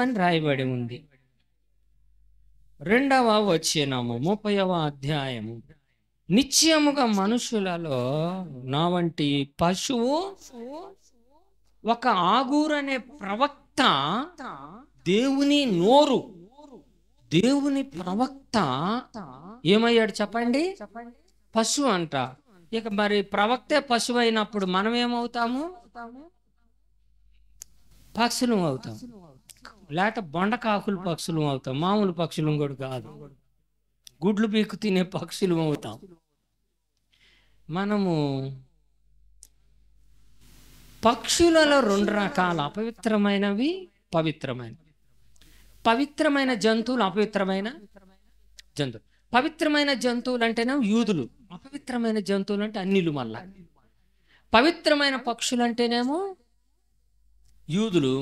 అని రాయబడి ఉంది. 2వ వచనము 30వ అధ్యాయము, నిశ్చయముగా మనుషులలో నా వంటి పశువు ఒక ఆగూర్ అనే ప్రవక్త దేవుని నోరు, దేవుని ప్రవక్త ఏమయ్యాడు చెప్పండి? పశువు అంట. ఇక మరి ప్రవక్తే పశువు అయినప్పుడు మనం ఏమవుతాము? పక్షులు అవుతాం, లేక బొండకాకులు పక్షులు అవుతాం. మామూలు పక్షులు కూడా కాదు, గుడ్లు పీకు తినే పక్షులు అవుతాం. మనము పక్షులలో 2 రకాల అపవిత్రమైనవి, పవిత్రమైనవి. పవిత్రమైన జంతువులు, అపవిత్రమైన జంతువులు. పవిత్రమైన జంతువులు అంటేనే యూదులు, అపవిత్రమైన జంతువులు అంటే అన్యులు. మళ్ళా పవిత్రమైన పక్షులు అంటేనేమో యూదులు,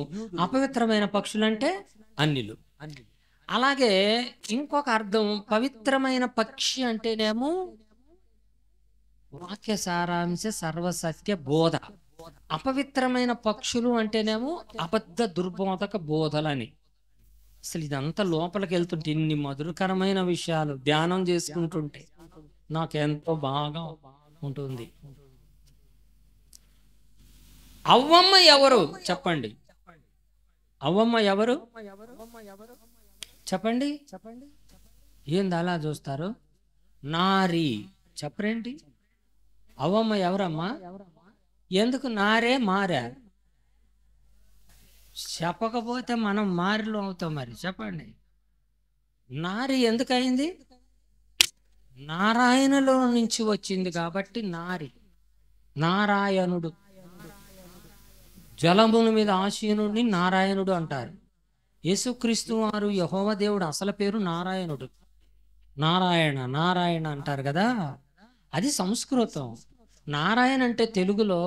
అపవిత్రమైన పక్షులు అంటే అన్యులు. అలాగే ఇంకొక అర్థం, పవిత్రమైన పక్షి అంటేనేమో వాక్య సారాంశ సర్వసత్య బోధ. అపవిత్రమైన పక్షులు అంటేనేమో అబద్ధ దుర్బోధక బోధలని. అసలు ఇదంతా లోపలికి వెళ్తుంటే ఇన్ని మధురకరమైన విషయాలు ధ్యానం చేసుకుంటుంటే నాకెంతో బాగా ఉంటుంది. అవ్వమ్మ ఎవరు చెప్పండి? అవ్వమ్మ ఎవరు చెప్పండి? ఏంది అలా చూస్తారు? నారి చెప్పరేంటి? అవ్వమ్మ ఎవరమ్మా? ఎందుకు నారే మారా? చెప్పకపోతే మనం మారిలో అవుతాం. మరి చెప్పండి, నారి ఎందుకయింది? నారాయణలో నుంచి వచ్చింది కాబట్టి నారి. నారాయణుడు, జలముల మీద ఆసీనుడిని నారాయణుడు అంటారు. యేసుక్రీస్తు వారు యెహోవా దేవుడు అసలు పేరు నారాయణుడు. నారాయణ నారాయణ అంటారు కదా, అది సంస్కృతం. నారాయణ అంటే తెలుగులో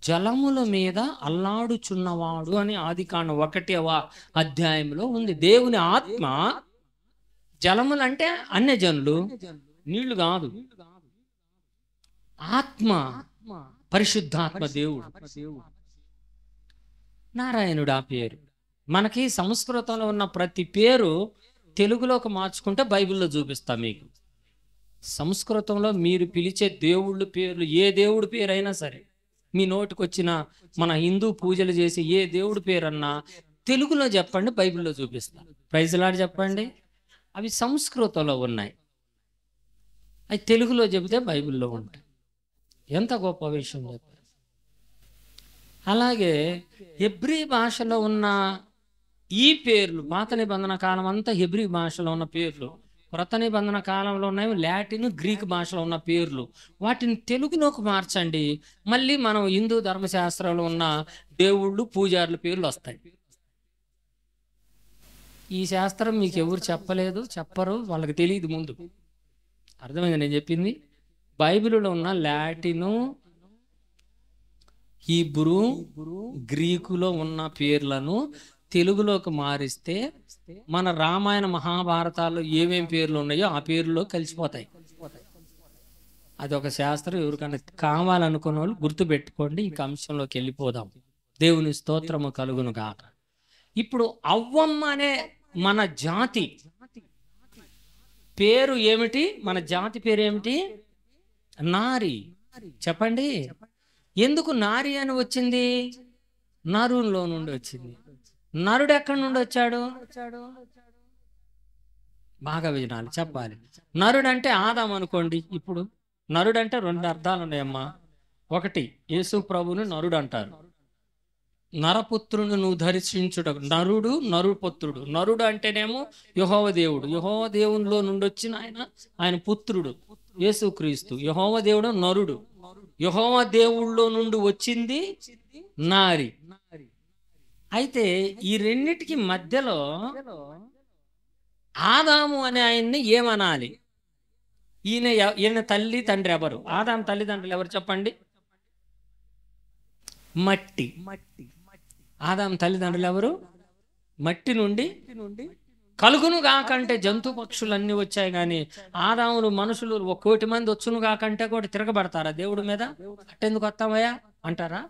జలముల మీద అల్లాడుచున్నవాడు అని ఆదికాండం 1వ అధ్యాయంలో ఉంది. దేవుని ఆత్మ, జలములు అంటే అన్యజనులు, నీళ్లు కాదు. ఆత్మ, పరిశుద్ధాత్మ దేవుడు నారాయణుడు. ఆ పేరు మనకి సంస్కృతంలో ఉన్న ప్రతి పేరు తెలుగులోకి మార్చుకుంటే బైబిల్లో చూపిస్తా మీకు. సంస్కృతంలో మీరు పిలిచే దేవుళ్ళ పేర్లు, ఏ దేవుడి పేరైనా సరే, మీ నోటికి వచ్చిన మన హిందూ పూజలు చేసి ఏ దేవుడి పేరన్నా తెలుగులో చెప్పండి, బైబిల్లో చూపిస్తా. ప్రైజ్ లార్డ్ చెప్పండి. అవి సంస్కృతంలో ఉన్నాయి, అవి తెలుగులో చెబితే బైబిల్లో ఉంటాయి. ఎంత గొప్ప విషయం చెప్పారు. అలాగే హెబ్రీ భాషలో ఉన్న ఈ పేర్లు, పాత నిబంధన కాలం అంతా హెబ్రీ భాషలో ఉన్న పేర్లు, క్రొత్త నిబంధన కాలంలో ఉన్నాయి లాటిన్, గ్రీక్ భాషలో ఉన్న పేర్లు. వాటిని తెలుగులోకి మార్చండి, మళ్ళీ మనం హిందూ ధర్మశాస్త్రంలో ఉన్న దేవుళ్ళు, పూజారుల పేర్లు వస్తాయి. ఈ శాస్త్రం మీకు ఎవరు చెప్పలేదు, చెప్పరు, వాళ్ళకి తెలియదు ముందు. అర్థమైంది నేను చెప్పింది? బైబిల్లో ఉన్న లాటిను, హీబ్రూ, గ్రీకులో ఉన్న పేర్లను తెలుగులోకి మారిస్తే మన రామాయణ మహాభారతాల్లో ఏమేం పేర్లు ఉన్నాయో ఆ పేర్లో కలిసిపోతాయి. అదొక శాస్త్రం. ఎవరికైనా కావాలనుకున్న వాళ్ళు గుర్తుపెట్టుకోండి. ఇంక అంశంలోకి వెళ్ళిపోదాం. దేవుని స్తోత్రము కలుగును గాక. ఇప్పుడు అవ్వమ్మ అనే మన జాతి పేరు ఏమిటి? మన జాతి పేరు ఏమిటి? నారి. చెప్పండి, ఎందుకు నారి అని వచ్చింది? నరులో నుండి వచ్చింది. నరుడు ఎక్కడి నుండి వచ్చాడు? బాగా వినాలి, చెప్పాలి. నరుడు అంటే ఆదాం అనుకోండి. ఇప్పుడు నరుడు అంటే 2 అర్థాలు ఉన్నాయమ్మా. ఒకటి, యేసు ప్రభుని నరుడు అంటారు. నరపుత్రుని నువ్వు దర్శించుట. నరుడు, నరుపుత్రుడు. నరుడు అంటేనేమో యెహోవా దేవుడు. యెహోవా దేవునిలో నుండి వచ్చిన ఆయన పుత్రుడు యేసుక్రీస్తు. యెహోవా దేవుడు నరుడు. యెహోవా దేవుళ్ళలో నుండి వచ్చింది నారి. అయితే ఈ రెండిటికి మధ్యలో ఆదాము అనే ఆయన్ని ఏమనాలి? ఈయన తల్లి తండ్రి ఎవరు? ఆదాము తల్లిదండ్రులు ఎవరు చెప్పండి? మట్టి. ఆదాము తల్లిదండ్రులు ఎవరు? మట్టి నుండి కలుగును కాకంటే జంతు పక్షులన్నీ వచ్చాయి, కానీ ఆదాములు మనుషులు 1,000,000 మంది వచ్చును కాకంటే కూడా తిరగబడతారా దేవుడి మీద? అట్టెందుకు వస్తామయ్యా అంటారా?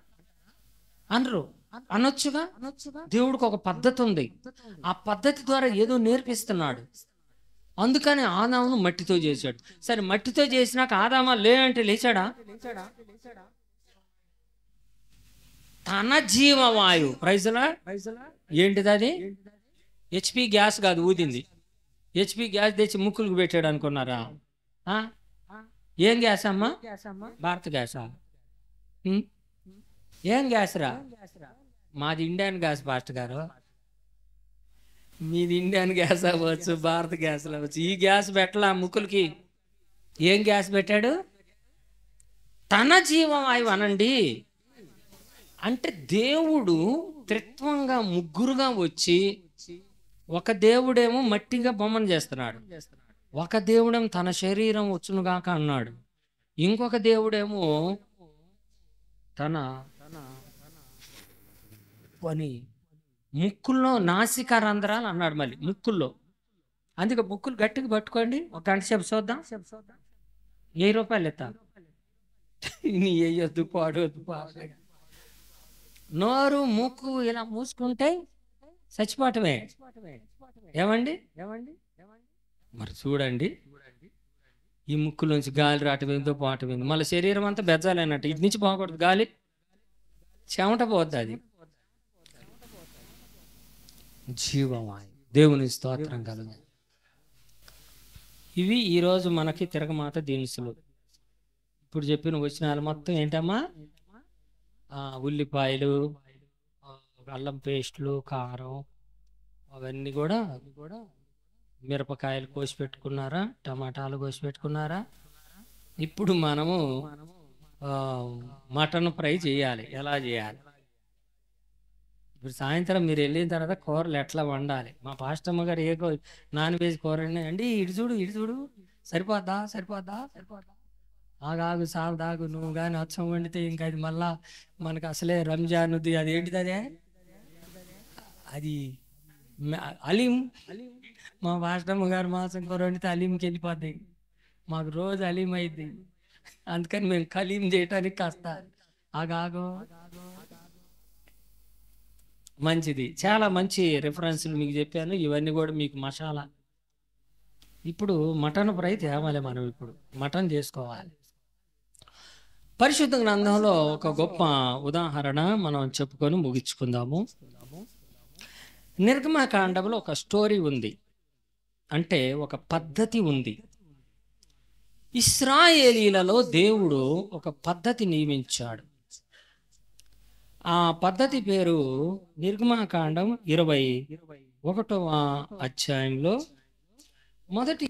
అనరు. అనొచ్చుగా. దేవుడికి ఒక పద్ధతి ఉంది, ఆ పద్ధతి ద్వారా ఏదో నేర్పిస్తున్నాడు. అందుకని ఆదామును మట్టితో చేశాడు. సరే, మట్టితో చేసినాక ఆదామా లే అంటే లేచాడా? తన జీవవాయువు ప్రైజులా ఏంటిది అది? హెచ్పి గ్యాస్ కాదు ఊదింది. హెచ్పి గ్యాస్ తెచ్చి ముక్కులకు పెట్టాడు అనుకున్నారా? ఏం గ్యాస్ అమ్మా? భారత గ్యాసా? ఏం గ్యాస్ రా? మాది ఇండియన్ గ్యాస్ పాస్టర్ గారు. మీది ఇండియన్ గ్యాస్ అవ్వచ్చు, భారత గ్యాస్ అవ్వచ్చు. ఈ గ్యాస్ పెట్టలా ముక్కులకి. ఏం గ్యాస్ పెట్టాడు? తన జీవవాయువు అనండి. అంటే దేవుడు త్రిత్వంగా ముగ్గురుగా వచ్చి, ఒక దేవుడేమో మట్టిగా బొమ్మను చేస్తున్నాడు, ఒక దేవుడేమో తన శరీరం వచ్చునుగాక అన్నాడు, ఇంకొక దేవుడేమో తన పని ముక్కుల్లో నాసికా రంధ్రాలు అన్నాడు. మళ్ళీ ముక్కుల్లో. అందుకే ముక్కులు గట్టిగా పట్టుకోండి, ఒక గంట సేపు చూద్దాం. ₹1000 ఎత్తా నీ వేయొద్దు, పాడొద్దు. నోరు ముక్కు ఇలా మూసుకుంటే చచ్చిపోవటమే. ఏమండి? మరి చూడండి, ఈ ముక్కులోంచి గాలి రావటం ఏందో, పోవటం ఏందో. మళ్ళీ శరీరం అంతా బెజ్జాలన్నట్టు. ఇటు నుంచి పోకూడదు గాలి, చెమట పోద్ది. అది జీవవాయు. దేవుని స్తోత్రం కలుగు. ఇవి ఈరోజు మనకి తిరగమాత దినుసులు. ఇప్పుడు చెప్పిన వచనాలు మొత్తం ఏంటమ్మా? ఉల్లిపాయలు, అల్లం పేస్టులు, కారం, అవన్నీ కూడా. మిరపకాయలు కోసి పెట్టుకున్నారా? టమాటాలు కోసి పెట్టుకున్నారా? ఇప్పుడు మనము మటన్ ఫ్రై చేయాలి. ఎలా చేయాలి? ఇప్పుడు సాయంత్రం మీరు వెళ్ళిన తర్వాత కూరలు ఎట్లా వండాలి? మా పాస్టమ్మ గారు ఏ నాన్ వెజ్ కూర అండి, ఇటు చూడు సరిపోద్దా? ఆగాగు సాగుదాగు, నువ్వు కానీ అచ్చం వండితే ఇంకా అది మళ్ళా మనకు అసలే రంజాన్ ఉంది. అది ఏంటిది? అది అలీం. మా పాస్టమ్మ గారు మాంసం కూర వండితే అలీంకి వెళ్ళిపోద్ది. మాకు రోజు అలీం అయింది. అందుకని మేము కలీం చేయటానికి కాస్త ఆగాగు. మంచిది, చాలా మంచి రిఫరెన్స్లు మీకు చెప్పాను. ఇవన్నీ కూడా మీకు మసాలా. ఇప్పుడు మటన్ ఫ్రై తేవాలి. మనం ఇప్పుడు మటన్ చేసుకోవాలి. పరిశుద్ధ గ్రంథంలో ఒక గొప్ప ఉదాహరణ మనం చెప్పుకొని ముగించుకుందాము. నిర్గమకాండంలో ఒక స్టోరీ ఉంది, అంటే ఒక పద్ధతి ఉంది. ఇశ్రాయేలీలలో దేవుడు ఒక పద్ధతి నియమించాడు. ఆ పద్ధతి పేరు నిర్గమకాండం 21వ అధ్యాయంలో మొదటి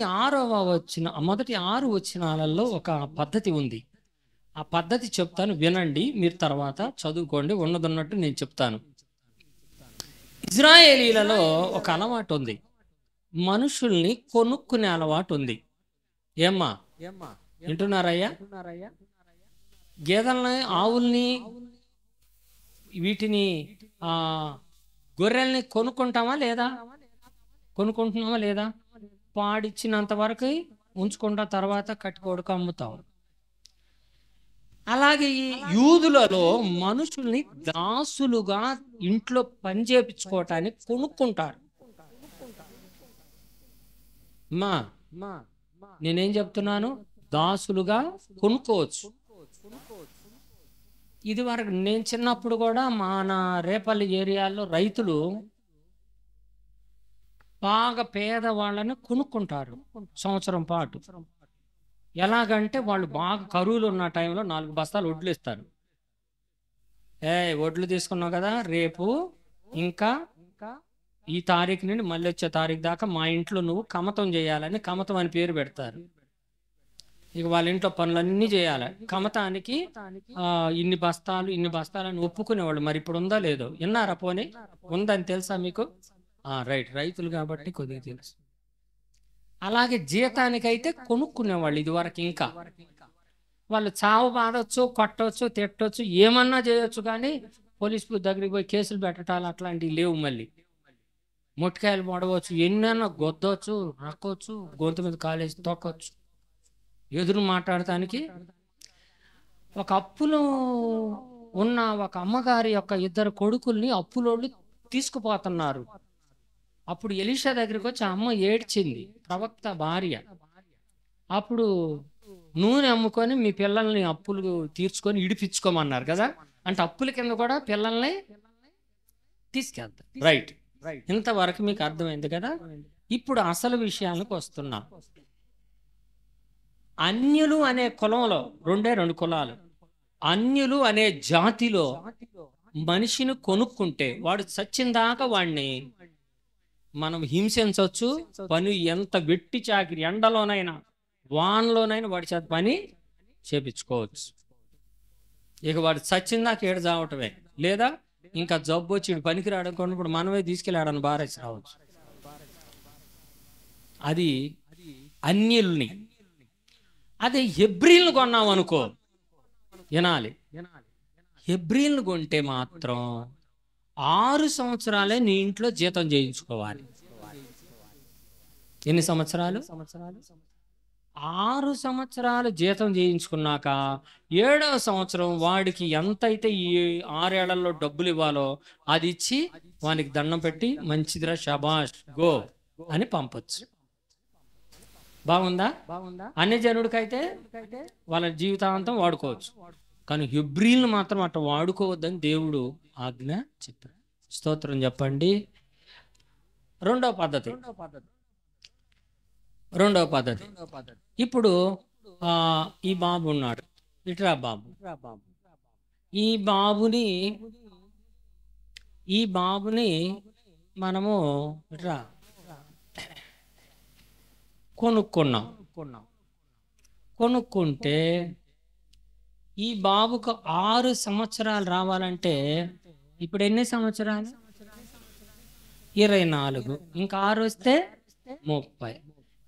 6 వచనాలలో ఒక పద్ధతి ఉంది. ఆ పద్ధతి చెప్తాను, వినండి. మీరు తర్వాత చదువుకోండి, ఉన్నదన్నట్టు నేను చెప్తాను. ఇజ్రాయేలీలలో ఒక అలవాటు ఉంది, మనుషుల్ని కొనుక్కునే అలవాటు ఉంది. ఏమ్మా వింటున్నారయ్యా? గేదెల్ని, ఆవుల్ని, వీటిని గొర్రెల్ని కొనుక్కుంటున్నామా లేదా? పాడిచ్చినంత వరకు ఉంచుకుంటా, తర్వాత కట్టుకోడుకు అమ్ముతాం. అలాగే ఈ యూదులలో మనుషుల్ని దాసులుగా ఇంట్లో పని చేపించుకోవటానికి కొనుక్కుంటారు. నేనేం చెప్తున్నాను? దాసులుగా కొనుక్కోవచ్చు. ఇది వరకు నేను చిన్నప్పుడు కూడా మన రేపల్లి ఏరియాలో రైతులు బాగా పేదవాళ్ళని కొనుక్కుంటారు సంవత్సరం పాటు. ఎలాగంటే వాళ్ళు బాగా కరువులు ఉన్న టైంలో 4 బస్తాలు వడ్లు ఇస్తారు. వడ్లు తీసుకున్నావు కదా, రేపు ఇంకా ఈ తారీఖు నుండి మళ్ళీ వచ్చే తారీఖు దాకా మా ఇంట్లో నువ్వు కమతం చేయాలని కమతం అని పేరు పెడతారు. ఇక వాళ్ళ ఇంట్లో పనులన్నీ చేయాలి. కమతానికి ఇన్ని బస్తాలని ఒప్పుకునేవాళ్ళు. మరి ఇప్పుడు ఉందా లేదో? విన్నారా? పోనీ ఉందని తెలుసా మీకు? రైట్, రైతులు కాబట్టి కొద్దిగా తెలుసు. అలాగే జీతానికైతే కొనుక్కునేవాళ్ళు ఇది వరకు. ఇంకా వాళ్ళు చావు బాధొచ్చు, కొట్టవచ్చు, తిట్టవచ్చు, ఏమన్నా చేయొచ్చు, కానీ పోలీస్ దగ్గరికి పోయి కేసులు పెట్టాలి అట్లాంటివి లేవు. మళ్ళీ మొట్టికాయలు పడవచ్చు, ఎన్నైనా గొద్దవచ్చు, రక్కొచ్చు, గొంతు మీద కాలేసి తొక్కొచ్చు, ఎదురు మాట్లాడటానికి. ఒక అప్పులు ఉన్న ఒక అమ్మగారి యొక్క ఇద్దరు కొడుకుల్ని అప్పులోళ్ళు తీసుకుపోతున్నారు. అప్పుడు ఎలీషా దగ్గరికి వచ్చి ఆ అమ్మ ఏడ్చింది, ప్రవక్త భార్య. అప్పుడు నూనె అమ్ముకొని మీ పిల్లల్ని అప్పులు తీర్చుకొని ఇడిపించుకోమన్నారు కదా. అంటే అప్పుల కింద కూడా పిల్లల్ని తీసుకెళ్తారు. రైట్, ఇంతవరకు మీకు అర్థమైంది కదా. ఇప్పుడు అసలు విషయానికి వస్తున్నాం. అన్యులు అనే కులంలో రెండు కులాలు. అన్యులు అనే జాతిలో మనిషిని కొనుక్కుంటే వాడు చచ్చిందాకా వాడిని మనం హింసించవచ్చు. పని ఎంత వెట్టి చాకిరి, ఎండలోనైనా వానలోనైనా వాడి చేత పని చేపించుకోవచ్చు. ఇక వాడు చచ్చిందాక ఏడు చావటమే. లేదా ఇంకా జబ్బు వచ్చి పనికి రాడుకున్నప్పుడు మనమే తీసుకెళ్ళాడని బారేసి రావచ్చు. అది అన్యుల్ని. అదే హెబ్రీల్ని కొన్నాం అనుకో, వినాలి, హెబ్రీల్ని కొంటే మాత్రం 6 సంవత్సరాలే నీ ఇంట్లో జీతం చేయించుకోవాలి. ఎన్ని సంవత్సరాలు? 6 సంవత్సరాలు జీతం చేయించుకున్నాక 7వ సంవత్సరం వాడికి ఎంతైతే ఈ 6 ఏళ్లలో డబ్బులు ఇవ్వాలో అది ఇచ్చి వానికి దండం పెట్టి మంచిదిరా షబాష్ గో అని పంపొచ్చు. బాగుందా? అన్య జనుడికైతే వాళ్ళ జీవితాంతం వాడుకోవచ్చు. కానీ హెబ్రీల్ని మాత్రం అట్లా వాడుకోవద్దని దేవుడు ఆజ్ఞ చెప్పాడు. స్తోత్రం చెప్పండి. రెండవ పద్ధతి. ఇప్పుడు ఈ బాబు ఉన్నాడు, ఇట్రా బాబు. ఈ బాబుని మనము ఇట్రా కొనుక్కుంటే ఈ బాబుకు 6 సంవత్సరాలు రావాలంటే ఇప్పుడు ఎన్ని సంవత్సరాలు? 24. ఇంకా 6 వస్తే 30.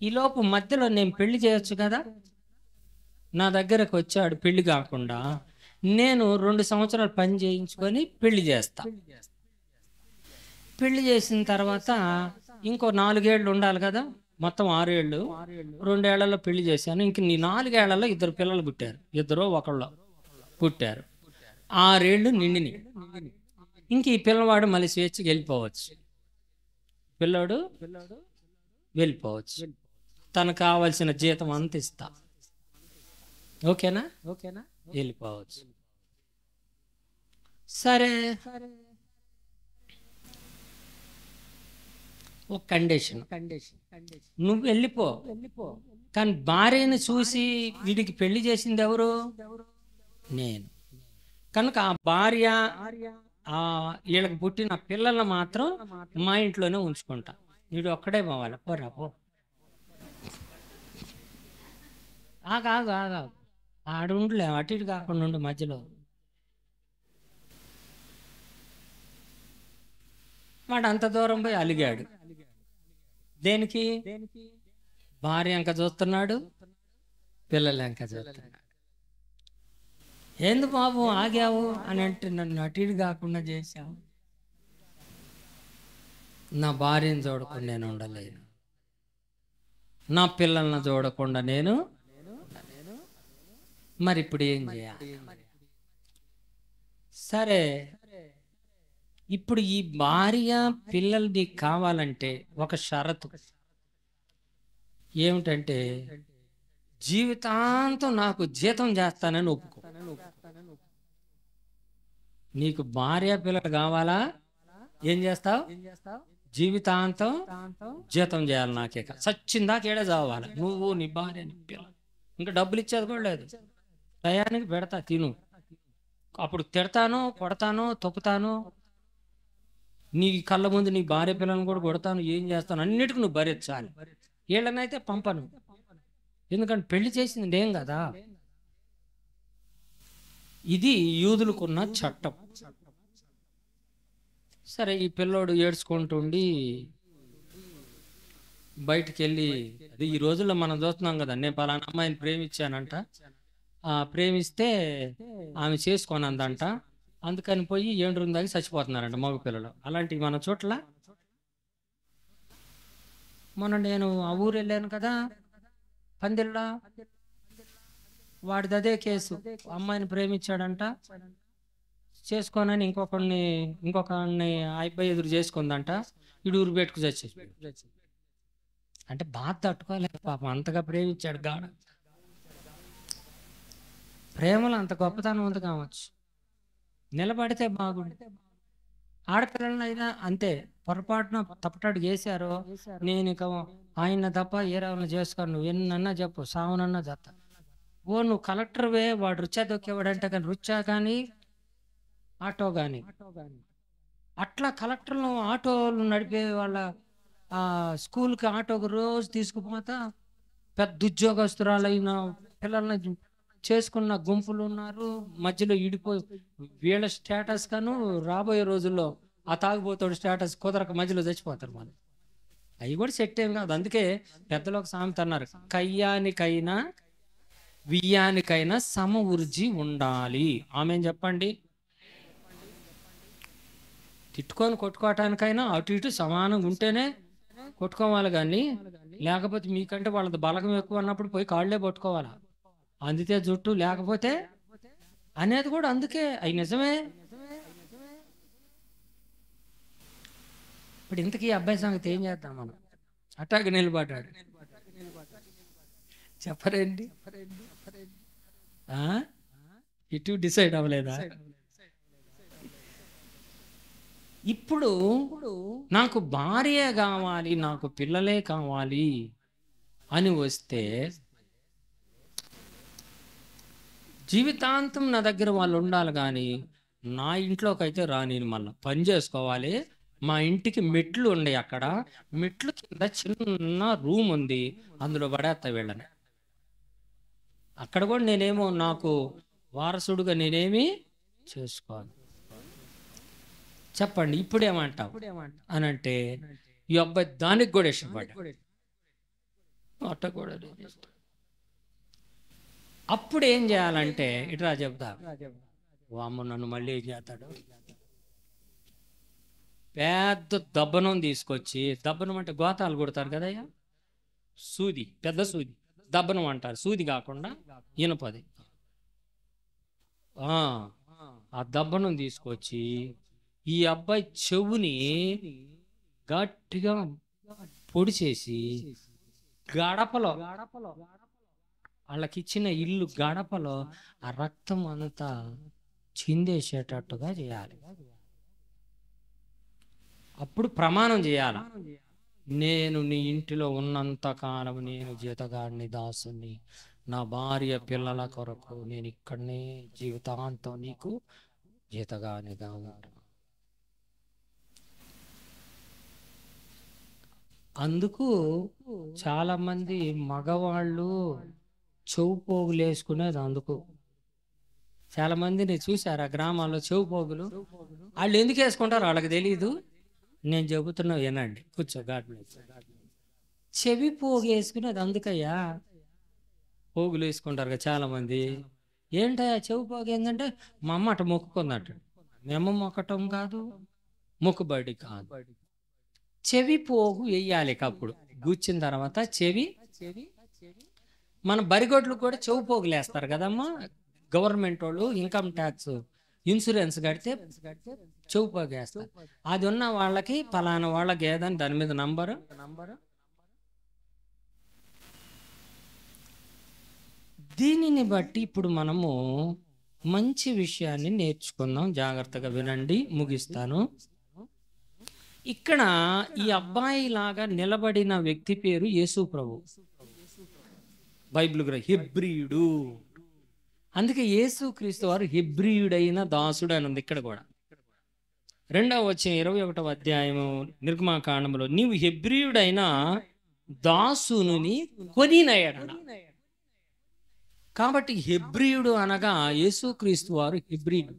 ఈ లోపు మధ్యలో నేను పెళ్లి చేయొచ్చు కదా. నా దగ్గరకు వచ్చాడు పెళ్లి కాకుండా, నేను 2 సంవత్సరాలు పని చేయించుకొని పెళ్లి చేస్తా. పెళ్లి చేసిన తర్వాత ఇంకో 4 ఏళ్ళు ఉండాలి కదా, మొత్తం 6 ఏళ్ళు. 2 ఏళ్లలో పెళ్లి చేశాను. ఇంక నీ 4 ఏళ్లలో 2 పిల్లలు పుట్టారు, ఇద్దరు ఒకళ్ళు పుట్టారు. 6 ఏళ్ళు నిండిని. ఇంక ఈ పిల్లవాడు మళ్ళీ స్వేచ్ఛకి వెళ్ళిపోవచ్చు. పిల్లోడు వెళ్ళిపోవచ్చు. తనకు కావాల్సిన జీతం అంత ఇస్తా, ఓకేనా? వెళ్ళిపోవచ్చు. సరే, ఒక కండిషన్, నువ్వు వెళ్ళిపో. కానీ భార్యను చూసి వీడికి పెళ్లి చేసింది ఎవరు? నేను. కనుక ఆ భార్య వీళ్ళకి పుట్టిన పిల్లలను మాత్రం మా ఇంట్లోనే ఉంచుకుంటా. వీడు ఒక్కడే పోవాలి. పోరా పో. ఆగా ఆడుండలే, అటు ఇటు కాకుండా ఉండు మధ్యలో. వాడు అంత దూరం పోయి అలిగాడు. దేనికి? భార్య ఇంకా చూస్తున్నాడు, పిల్లలు ఇంకా చూస్తున్నాడు. ఏంది బాబు ఆగావు అని అంటే, నన్ను అటు ఇటు కాకుండా చేశావు. నా భార్యను చూడకుండా నేను ఉండలేను, నా పిల్లల్ని చూడకుండా నేను. మరి ఇప్పుడు ఏం చేయాలి? సరే, ఇప్పుడు ఈ భార్య పిల్లలు నీకు కావాలంటే ఒక షరతు ఏమిటంటే, జీవితాంతం నాకు జీతం చేస్తానని ఒప్పుకో. నీకు భార్య పిల్లలు కావాలా? ఏం చేస్తావు? జీవితాంతం జీతం చేయాలి. నాకే సచ్చిందాక ఏడే చావాలి నువ్వు, నీ భార్య, నీ పిల్లలు. ఇంకా డబ్బులు ఇచ్చేది కూడా లేదు. టయానికి పెడతా, తిను. అప్పుడు తిడతాను, కొడతాను, తొక్కుతాను. నీ కళ్ళ ముందు నీ భార్య పిల్లలను కూడా కొడతాను, ఏం చేస్తాను, అన్నిటికీ నువ్వు భరించాలి. వీళ్ళనైతే పంపను, ఎందుకంటే పెళ్లి చేసింది నేను కదా. ఇది యూదులకున్న చట్టం. సరే, ఈ పిల్లోడు ఏడ్చుకుంటుండి బయటికి వెళ్ళి, అది ఈ రోజుల్లో మనం చూస్తున్నాం కదా, నేను పలానా అమ్మాయిని ప్రేమించానంట, ప్రేమిస్తే ఆమె చేసుకోనందంట, అందుకని పోయి 7 రోజుల దాకా చచ్చిపోతున్నారంట మగ పిల్లలు. అలాంటివి మన చోట్ల. మొన్న నేను ఆ ఊరు వెళ్ళాను కదా, పందిళ్ళ, వాడిది అదే కేసు. అమ్మాయిని ప్రేమించాడంట, చేసుకోనని ఇంకొకరిని అబ్బాయి ఎదురు చేసుకుందంట. ఇడు ఊరు పెట్టుకు చచ్చేసి అంటే బాధ తట్టుకోలేదు పాపం, అంతగా ప్రేమించాడు గాడ. ప్రేమలో అంత గొప్పతనం ఉంది కావచ్చు, నిలబడితే బాగుండు. ఆడపిల్లలైనా అంతే, పొరపాటున తప్పటాడు చేశారో నేను ఇక ఆయన తప్ప ఏ రావాలని చేసుకోను, నువ్వు ఎన్నన్నా చెప్పు, సావునన్నా జత. ఓ నువ్వు కలెక్టర్వే, వాడు రుచా దొక్కేవాడంటే కానీ రుచా కానీ ఆటో కానీ అట్లా కలెక్టర్లు ఆటోలు నడిపే వాళ్ళ స్కూల్కి ఆటోకి రోజు తీసుకుపోతా పెద్ద ఉద్యోగస్తురాలైన పిల్లల్ని చేసుకున్న గుంపులు ఉన్నారు. మధ్యలో ఇడిపోయి వీళ్ళ స్టేటస్ కాను రాబోయే రోజుల్లో ఆ తాగుబోతాడు స్టేటస్ కుదరక మధ్యలో చచ్చిపోతారు. మనం అవి కూడా సెట్ ఏం కాదు. అందుకే పెద్దలు ఒక సామెత అన్నారు, కయ్యానికైనా వియ్యానికైనా సమ ఊర్జి ఉండాలి. ఆమె చెప్పండి, తిట్టుకొని కొట్టుకోవటానికైనా అటు ఇటు సమానంగా ఉంటేనే కొట్టుకోవాలి, కానీ లేకపోతే మీకంటే వాళ్ళది బలగం ఎక్కువ అన్నప్పుడు పోయి కాళ్ళే పట్టుకోవాలా, అందితే జుట్టు లేకపోతే అనేది కూడా. అందుకే అవి నిజమే. ఇప్పుడు ఇంతకీ అబ్బాయి సంగతి ఏం చేద్దాం మనం? అట్టాగ నిలబడ్డాడు, చెప్పరేంటి? ఇటు డిసైడ్ అవ్వలేదా? ఇప్పుడు నాకు భార్య కావాలి, నాకు పిల్లలే కావాలి అని వస్తే జీవితాంతం నా దగ్గర వాళ్ళు ఉండాలి, కానీ నా ఇంట్లోకి అయితే రాని, మళ్ళీ పని చేసుకోవాలి. మా ఇంటికి మెట్లు ఉన్నాయి, అక్కడ మెట్లు కింద చిన్న రూమ్ ఉంది, అందులో పడేస్తా వీళ్ళని. అక్కడ కూడా నేనేమో నాకు వారసుడుగా నేనేమి చేసుకోవాలి చెప్పండి. ఇప్పుడేమంటావు అని అంటే ఈ అబ్బాయి దానికి కూడా ఇష్టపడ్డాడు. అట్ట కూడా అప్పుడు ఏం చేయాలంటే ఇట్లా చెప్తా, వామ్మ నన్ను మళ్ళీ ఏం చేస్తాడు, పెద్ద దబ్బనం తీసుకొచ్చి, దబ్బనం అంటే గోతాలు కొడతారు కదయ్యా, సూది, పెద్ద సూది దబ్బనం అంటారు, సూది కాకుండా ఇనుపది. ఆ దబ్బనం తీసుకొచ్చి ఈ అబ్బాయి చెవుని గట్టిగా పొడి చేసి గడపలో, వాళ్ళకిచ్చిన ఇల్లు గడపలో ఆ రక్తం అంతా చిందేసేటట్టుగా చేయాలి. అప్పుడు ప్రమాణం చేయాలి, నేను నీ ఇంటిలో ఉన్నంత కాలం నేను జీతగాడిని, దాసుని, నా భార్య పిల్లల కొరకు నేను ఇక్కడనే జీవితాంతం నీకు జీతగానిగా ఉంటాను. అందుకు చాలా మంది మగవాళ్ళు చెవు పోగులు వేసుకునేది. అందుకు చాలా మందిని చూసారు ఆ గ్రామాల్లో చెవు పోగులు. వాళ్ళు ఎందుకు వేసుకుంటారు వాళ్ళకి తెలియదు, నేను చెబుతున్నా వినండి, కూర్చో గాడి. చెవి పోగు వేసుకునేది అందుకయ్యా, పోగులు వేసుకుంటారు కదా చాలా మంది. ఏంటయ్యా చెవి పోగు ఏంటంటే, మా అమ్మ అట మొక్కుకున్నట్టు. మేము మొక్కటం కాదు, మొక్కుబడి కాదు, చెవి పోగు వేయాలి. అప్పుడు కూర్చిన తర్వాత చెవి, మన బరిగొడ్లు కూడా చెవి పోగులు వేస్తారు కదమ్మా గవర్నమెంట్ వాళ్ళు, ఇన్కమ్ ట్యాక్స్ ఇన్సూరెన్స్ కడితే చెవు పోగు వేస్తారు. అది ఉన్న వాళ్ళకి పలానా వాళ్ళకి ఏదని దాని మీద నంబరు. దీనిని బట్టి ఇప్పుడు మనము మంచి విషయాన్ని నేర్చుకుందాం, జాగ్రత్తగా వినండి, ముగిస్తాను. ఇక్కడ ఈ అబ్బాయి లాగా నిలబడిన వ్యక్తి పేరు యేసు ప్రభు. బైబిల్ హెబ్రీయుడు, అందుకే యేసు క్రీస్తు వారు హెబ్రీయుడైన దాసుడు అని ఉంది. ఇక్కడ కూడా 2వ వచనం 21వ అధ్యాయము నిర్గమకాండములో, నీవు హెబ్రీయుడైన దాసుని కొనినయడ. కాబట్టి హెబ్రీయుడు అనగా యేసు క్రీస్తు వారు హెబ్రీయుడు.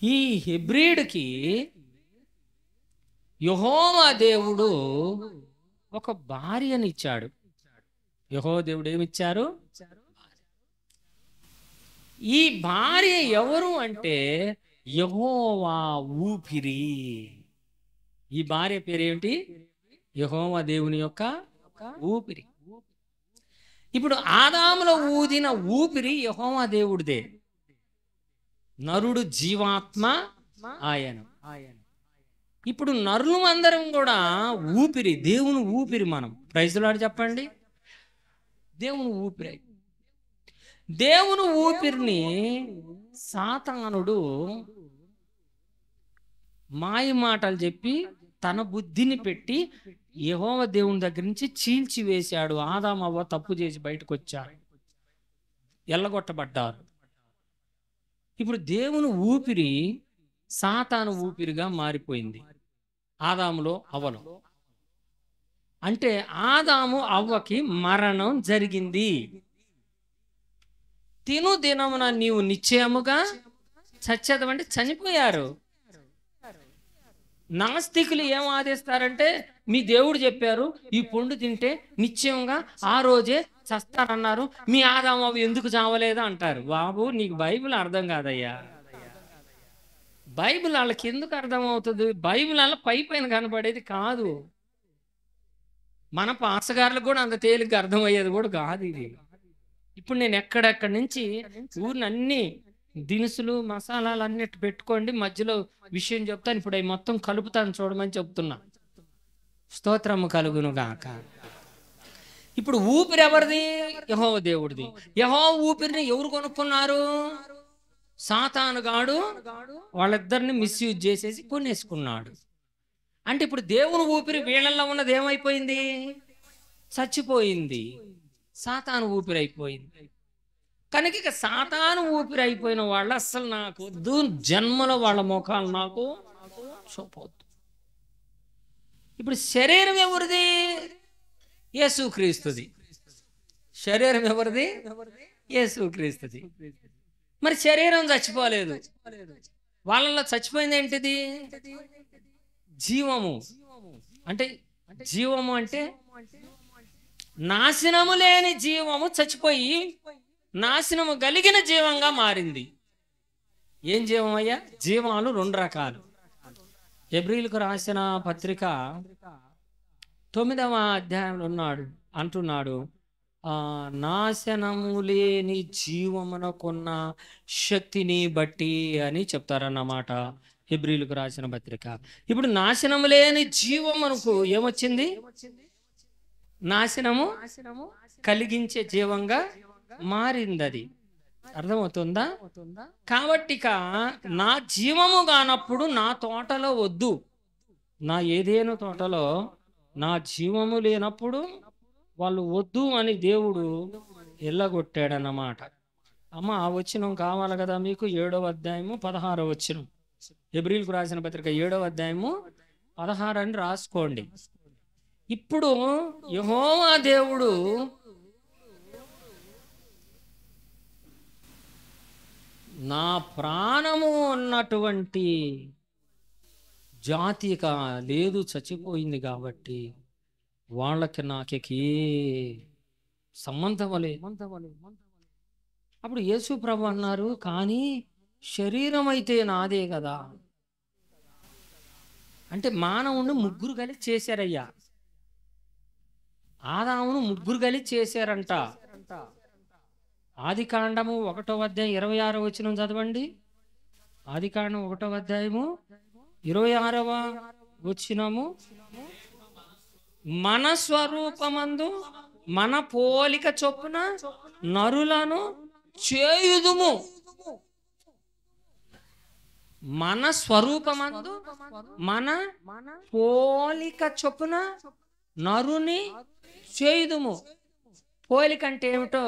ఈ హెబ్రీయుడికి యెహోవా దేవుడు ఒక భార్యని ఇచ్చాడు. యెహోవా దేవుడు ఏమిచ్చారు? ఈ భార్య ఎవరు అంటే యెహోవా ఊపిరి. ఈ భార్య పేరేమిటి? యెహోవా దేవుని యొక్క ఊపిరి. ఇప్పుడు ఆదాములో ఊదిన ఊపిరి యెహోవా దేవుడిదే. నరుడు జీవాత్మ ఆయన. ఇప్పుడు నరులు అందరం కూడా ఊపిరి, దేవుని ఊపిరి. మనం ప్రైజ్ లార్డ్ చెప్పండి. దేవుని ఊపిరి. దేవుని ఊపిరిని సాతానుడు మాయ మాటలు చెప్పి తన బుద్ధిని పెట్టి యెహోవా దేవుని దగ్గర నుంచి చీల్చి వేశాడు. ఆదాము అవ్వ తప్పు చేసి బయటకు వచ్చారు, ఎల్లగొట్టబడ్డారు. ఇప్పుడు దేవుని ఊపిరి సాతాను ఊపిరిగా మారిపోయింది ఆదాములో అవ్వలో. అంటే ఆదాము అవ్వకి మరణం జరిగింది. తిను దినమున నీవు నిశ్చయముగా చచ్చేదమంటే చనిపోయారు. నాస్తికులు ఏం ఆదేస్తారంటే, మీ దేవుడు చెప్పారు ఈ పండు తింటే నిశ్చయంగా ఆ రోజే చస్తారన్నారు, మీ ఆదాము ఎందుకు చావలేదు అంటారు. బాబు, నీకు బైబిల్ అర్థం కాదయ్యా. బైబిల్ వాళ్ళకి ఎందుకు అర్థం అవుతుంది? బైబిల్ వాళ్ళ పైన కనపడేది కాదు. మన పాసగారులకు కూడా అంత తేలిగ్గా అర్థమయ్యేది కూడా కాదు ఇది. ఇప్పుడు నేను ఎక్కడెక్కడి నుంచి ఊరిని అన్ని దినుసులు మసాలాలు అన్నిటి పెట్టుకోండి, మధ్యలో విషయం చెప్తాను. ఇప్పుడు అవి మొత్తం కలుపుతాను చూడమని చెప్తున్నా. స్తోత్రము కలుగును గాక. ఇప్పుడు ఊపిరి ఎవరిది? యెహోవా దేవుడిది. యెహోవా ఊపిరిని ఎవరు కొనుక్కున్నారు? సాతానుగాడు వాళ్ళిద్దరిని మిస్యూజ్ చేసేసి కొనేసుకున్నాడు. అంటే ఇప్పుడు దేవుని ఊపిరి వీళ్ళల్లో ఉన్నది ఏమైపోయింది? చచ్చిపోయింది. సాతాను ఊపిరి అయిపోయింది. కనుక ఇక సాతాను ఊపిరి అయిపోయిన వాళ్ళు అస్సలు నాకు వద్దు, జన్మలో వాళ్ళ ముఖాలు నాకు చూపవద్దు. ఇప్పుడు శరీరం ఎవరిది? యేసుక్రీస్తుది. శరీరం ఎవరిది? యేసుక్రీస్తుది. మరి శరీరం చచ్చిపోలేదు. వాళ్ళలో చచ్చిపోయింది ఏంటిది? జీవము. అంటే జీవము అంటే నాశనము లేని జీవము చచ్చిపోయి నాశనము కలిగిన జీవంగా మారింది. ఏం జీవం అయ్యా? జీవాలు రెండు రకాలు. హెబ్రీయులకు రాసిన పత్రిక 9వ అధ్యాయంలో అంటున్నాడు, నాశనము లేని జీవమునకున్న శక్తిని బట్టి అని చెప్తారన్నమాట హెబ్రీయులకు రాసిన పత్రిక. ఇప్పుడు నాశనము లేని జీవమునకు ఏమొచ్చింది? నాశనము కలిగించే జీవంగా మారింది. అది అర్థమవుతుందా? కాబట్టి నా జీవము కానప్పుడు నా తోటలో వద్దు, నా ఏదేను తోటలో నా జీవము లేనప్పుడు వాళ్ళు వద్దు అని దేవుడు ఎల్లగొట్టాడన్నమాట. అమ్మ, ఆ వచనం కావాలి కదా మీకు? 7వ అధ్యాయము 16వ వచనం. హెబ్రీయులకు రాసిన పత్రిక 7వ అధ్యాయము 16 అని రాసుకోండి. ఇప్పుడు యెహోవా దేవుడు నా ప్రాణము ఉన్నటువంటి జాతిక లేదు, చచ్చిపోయింది కాబట్టి వాళ్ళకి నాకే సంబంధం లేదు. అప్పుడు యేసు ప్రభు అన్నారు, కానీ శరీరం అయితే నాదే కదా. అంటే మానవుని ముగ్గురు కలిసి చేశారయ్యా. ఆదామును ముగ్గురు కలిసి చేశారంట. ఆదికాండము 1వ అధ్యాయం 26వ వచనం చదవండి. ఆదికాండం 1వ అధ్యాయము 26వ వచనము, మన స్వరూపమందు మన పోలిక చొప్పున నరులను చేయుదుము. మన స్వరూపమందు మన పోలిక చొప్పున నరుని చేయుదుము. పోలిక అంటే ఏమిటో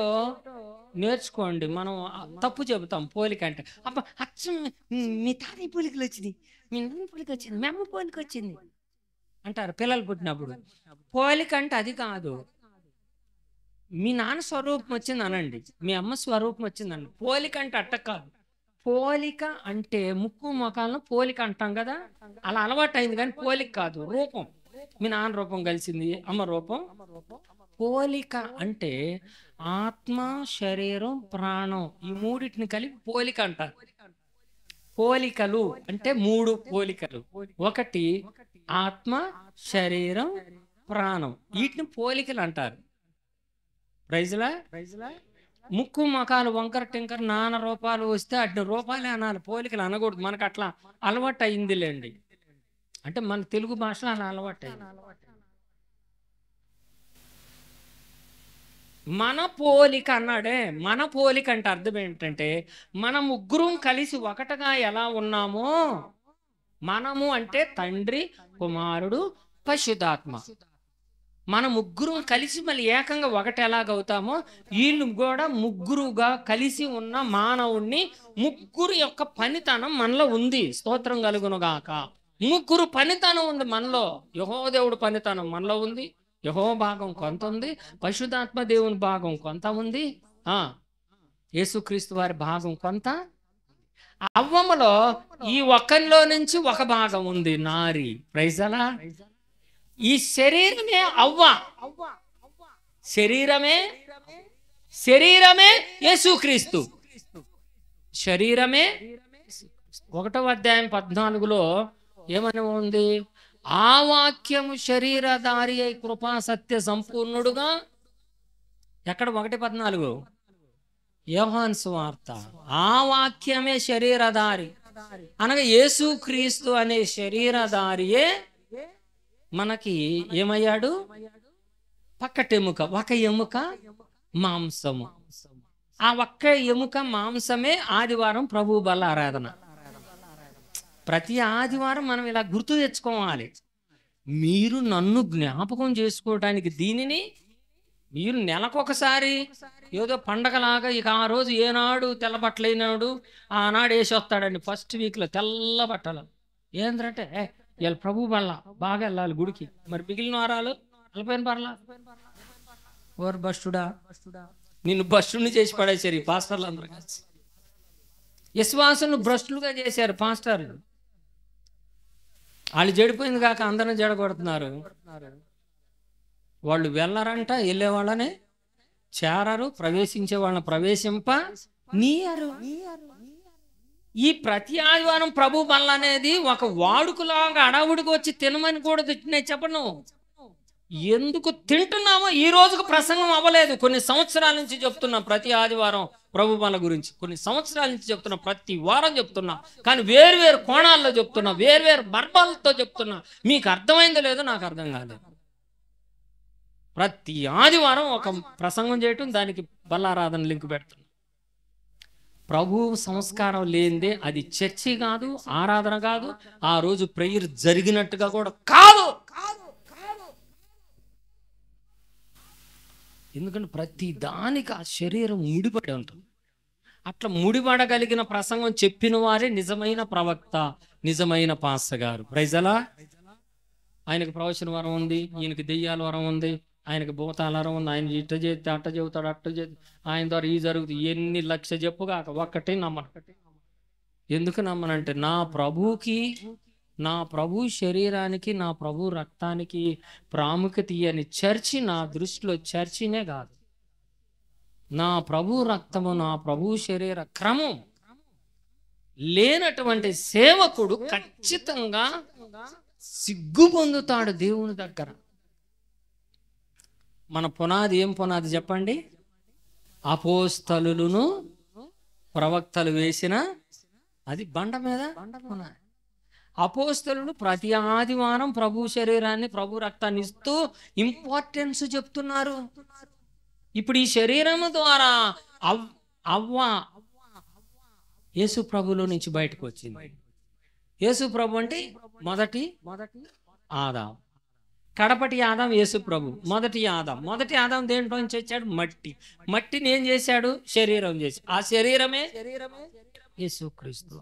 నేర్చుకోండి. మనం తప్పు చెబుతాం. పోలిక అంటే అబ్బా అచ్చం మీ తాతయ్య పోలికలు వచ్చింది, మీ నాన్న పోలిక వచ్చింది, మీ అమ్మ పోలిక వచ్చింది అంటారు పిల్లలు పుట్టినప్పుడు. పోలిక అంటే అది కాదు. మీ నాన్న స్వరూపం వచ్చింది అనండి, మీ అమ్మ స్వరూపం వచ్చిందండి. పోలిక అంటే అట్ట కాదు. పోలిక అంటే ముక్కు ముఖాలను పోలిక అంటాం కదా, అలా అలవాటు అయింది. కానీ పోలిక కాదు, రూపం. మీ నాన్న రూపం కలిసింది, అమ్మ రూపం. పోలిక అంటే ఆత్మ, శరీరం, ప్రాణం, ఈ మూడింటిని కలిపి పోలిక అంటారు. పోలికలు అంటే 3 పోలికలు. ఒకటి ఆత్మ, శరీరం, ప్రాణం, వీటిని పోలికలు అంటారు. ప్రైజ్లా ముక్కు మకాలు వంకర టింకర నానా రూపాలు వస్తే అటు రూపాయలే అనాలి, పోలికలు అనకూడదు. మనకు అట్లా అలవాటు అయిందిలేండి. అంటే మన తెలుగు భాషలో అలా అలవాటు అయింది. మన పోలిక అన్నాడే, మన పోలిక అంటే అర్థం ఏంటంటే మన ముగ్గురం కలిసి ఒకటగా ఎలా ఉన్నామో, మనము అంటే తండ్రి, కుమారుడు, పరిశుద్ధాత్మ, మన ముగ్గురం కలిసి మళ్ళీ ఏకంగా ఒకటి ఎలాగవుతామో వీళ్ళు కూడా ముగ్గురుగా కలిసి ఉన్న మానవుణ్ణి, ముగ్గురు యొక్క పనితనం మనలో ఉంది. స్తోత్రం కలుగునుగాక. ముగ్గురు పనితనం ఉంది మనలో. యెహోవా దేవుడు పనితనం మనలో ఉంది, యెహోవా భాగం కొంత ఉంది, పరిశుద్ధాత్మ దేవుని భాగం కొంత ఉంది, యేసుక్రీస్తు వారి భాగం కొంత. అవ్వములో ఈ ఒక్కరిలో నుంచి ఒక భాగం ఉంది, నారి. ప్రైజ్ అలా. ఈ శరీరమే అవ్వ, శరీరమే యేసుక్రీస్తు, శరీరమే. 1వ అధ్యాయం 14లో ఏమని ఉంది? ఆ వాక్యము శరీరధారి అయి కృపా సత్య సంపూర్ణుడుగా. ఎక్కడ? 1:14 యోహాను సువార్త. ఆ వాక్యమే శరీరధారి అనగా యేసుక్రీస్తు అనే శరీరధారియే మనకి ఏమయ్యాడు? పక్కటెముక, ఒక ఎముక మాంసము. ఆ ఒక్క ఎముక మాంసమే ఆదివారం ప్రభు బల్ల ఆరాధన. ప్రతి ఆదివారం మనం ఇలా గుర్తు తెచ్చుకోవాలి. మీరు నన్ను జ్ఞాపకం చేసుకోవడానికి దీనిని మీరు నెలకొకసారి ఏదో పండగలాగా, ఇక ఆ రోజు ఏనాడు తెల్ల బట్టలైనాడు ఆనాడు వేసి వస్తాడండి. ఫస్ట్ వీక్లో తెల్ల బట్టలు ఏంటంటే వీళ్ళు ప్రభు బల్ల బాగా వెళ్ళాలి గుడికి. మరి మిగిలిన వారాలు వెళ్ళిపోయిన పర్లా. ఓర్ బస్టుడా, నిన్ను బస్టుని చేసి పడేశారు ఈ పాస్టర్లు అందరూ కలిసి. విశ్వాసులను భ్రష్టులుగా చేశారు పాస్టర్లు. వాళ్ళు చెడిపోయింది కాక అందరిని జడగొడుతున్నారు. వాళ్ళు వెళ్ళరంట, వెళ్ళే వాళ్ళనే చేరరు, ప్రవేశించే వాళ్ళని ప్రవేశింప నీయరు. ఈ ప్రతి ఆదివారం ప్రభు బల్ల అనేది ఒక వాడుకలాగా అడవుడికి వచ్చి తినమని కూడా నేను చెప్పను. ఎందుకు తింటున్నామో ఈ రోజుకు ప్రసంగం అవ్వలేదు. కొన్ని సంవత్సరాల నుంచి చెప్తున్నా ప్రతి ఆదివారం ప్రభు బల్ల గురించి, కొన్ని సంవత్సరాల నుంచి చెప్తున్నా, ప్రతి వారం చెప్తున్నా, కానీ వేరు కోణాల్లో చెప్తున్నా, వేరు మర్మాలతో చెప్తున్నా. మీకు అర్థమైందో లేదో నాకు అర్థం కాలేదు. ప్రతి ఆదివారం ఒక ప్రసంగం చేయటం, దానికి బల్లారాధన లింక్ పెడుతున్నా. ప్రభు సంస్కారం లేనిదే అది చర్చి కాదు, ఆరాధన కాదు, ఆ రోజు ప్రేయర్ జరిగినట్టుగా కూడా కాదు. ఎందుకంటే ప్రతి దానికి ఆ శరీరం ముడిపడి ఉంటుంది. అట్లా ముడిపడగలిగిన ప్రసంగం చెప్పిన వారే నిజమైన ప్రవక్త, నిజమైన పాస్టర్ గారు. ప్రైజలా. ఆయనకు ప్రవచన వరం ఉంది, ఈయనకి దెయ్యాల వరం ఉంది, ఆయనకి భూతాల వరం ఉంది, ఆయన ఇట్ట చేస్తే అట్ట చెబుతాడు, అట్ట చేస్తే ఆయన ద్వారా ఈ జరుగుతుంది. ఎన్ని లక్ష చెప్పుగాక ఒక్కటే నమ్మను. ఎందుకు నమ్మనంటే నా ప్రభుకి, నా ప్రభు శరీరానికి, నా ప్రభు రక్తానికి ప్రాముఖ్యత ఇయ్యని చర్చి నా దృష్టిలో చర్చినే కాదు. నా ప్రభు రక్తము, నా ప్రభు శరీర క్రమం లేనటువంటి సేవకుడు ఖచ్చితంగా సిగ్గు పొందుతాడు దేవుని దగ్గర. మన పునాది ఏం పునాది చెప్పండి? అపోస్తలులను ప్రవక్తలు వేసిన అది బండ మీద పునాది. అపోస్తలులు ప్రతి ఆదివారం ప్రభు శరీరాన్ని, ప్రభు రక్తాన్ని ఇస్తూ ఇంపార్టెన్స్ చెప్తున్నారు. ఇప్పుడు ఈ శరీరం ద్వారా అవ్వ యేసు ప్రభులో నుంచి బయటకు వచ్చింది. యేసు ప్రభు అంటే మొదటి ఆదాం, కడపటి ఆదాం యేసు ప్రభు. మొదటి ఆదాం దేంట్లో నుంచి వచ్చాడు? మట్టిని ఏం చేశాడు? శరీరం చేసి, ఆ శరీరమే యేసుక్రీస్తు.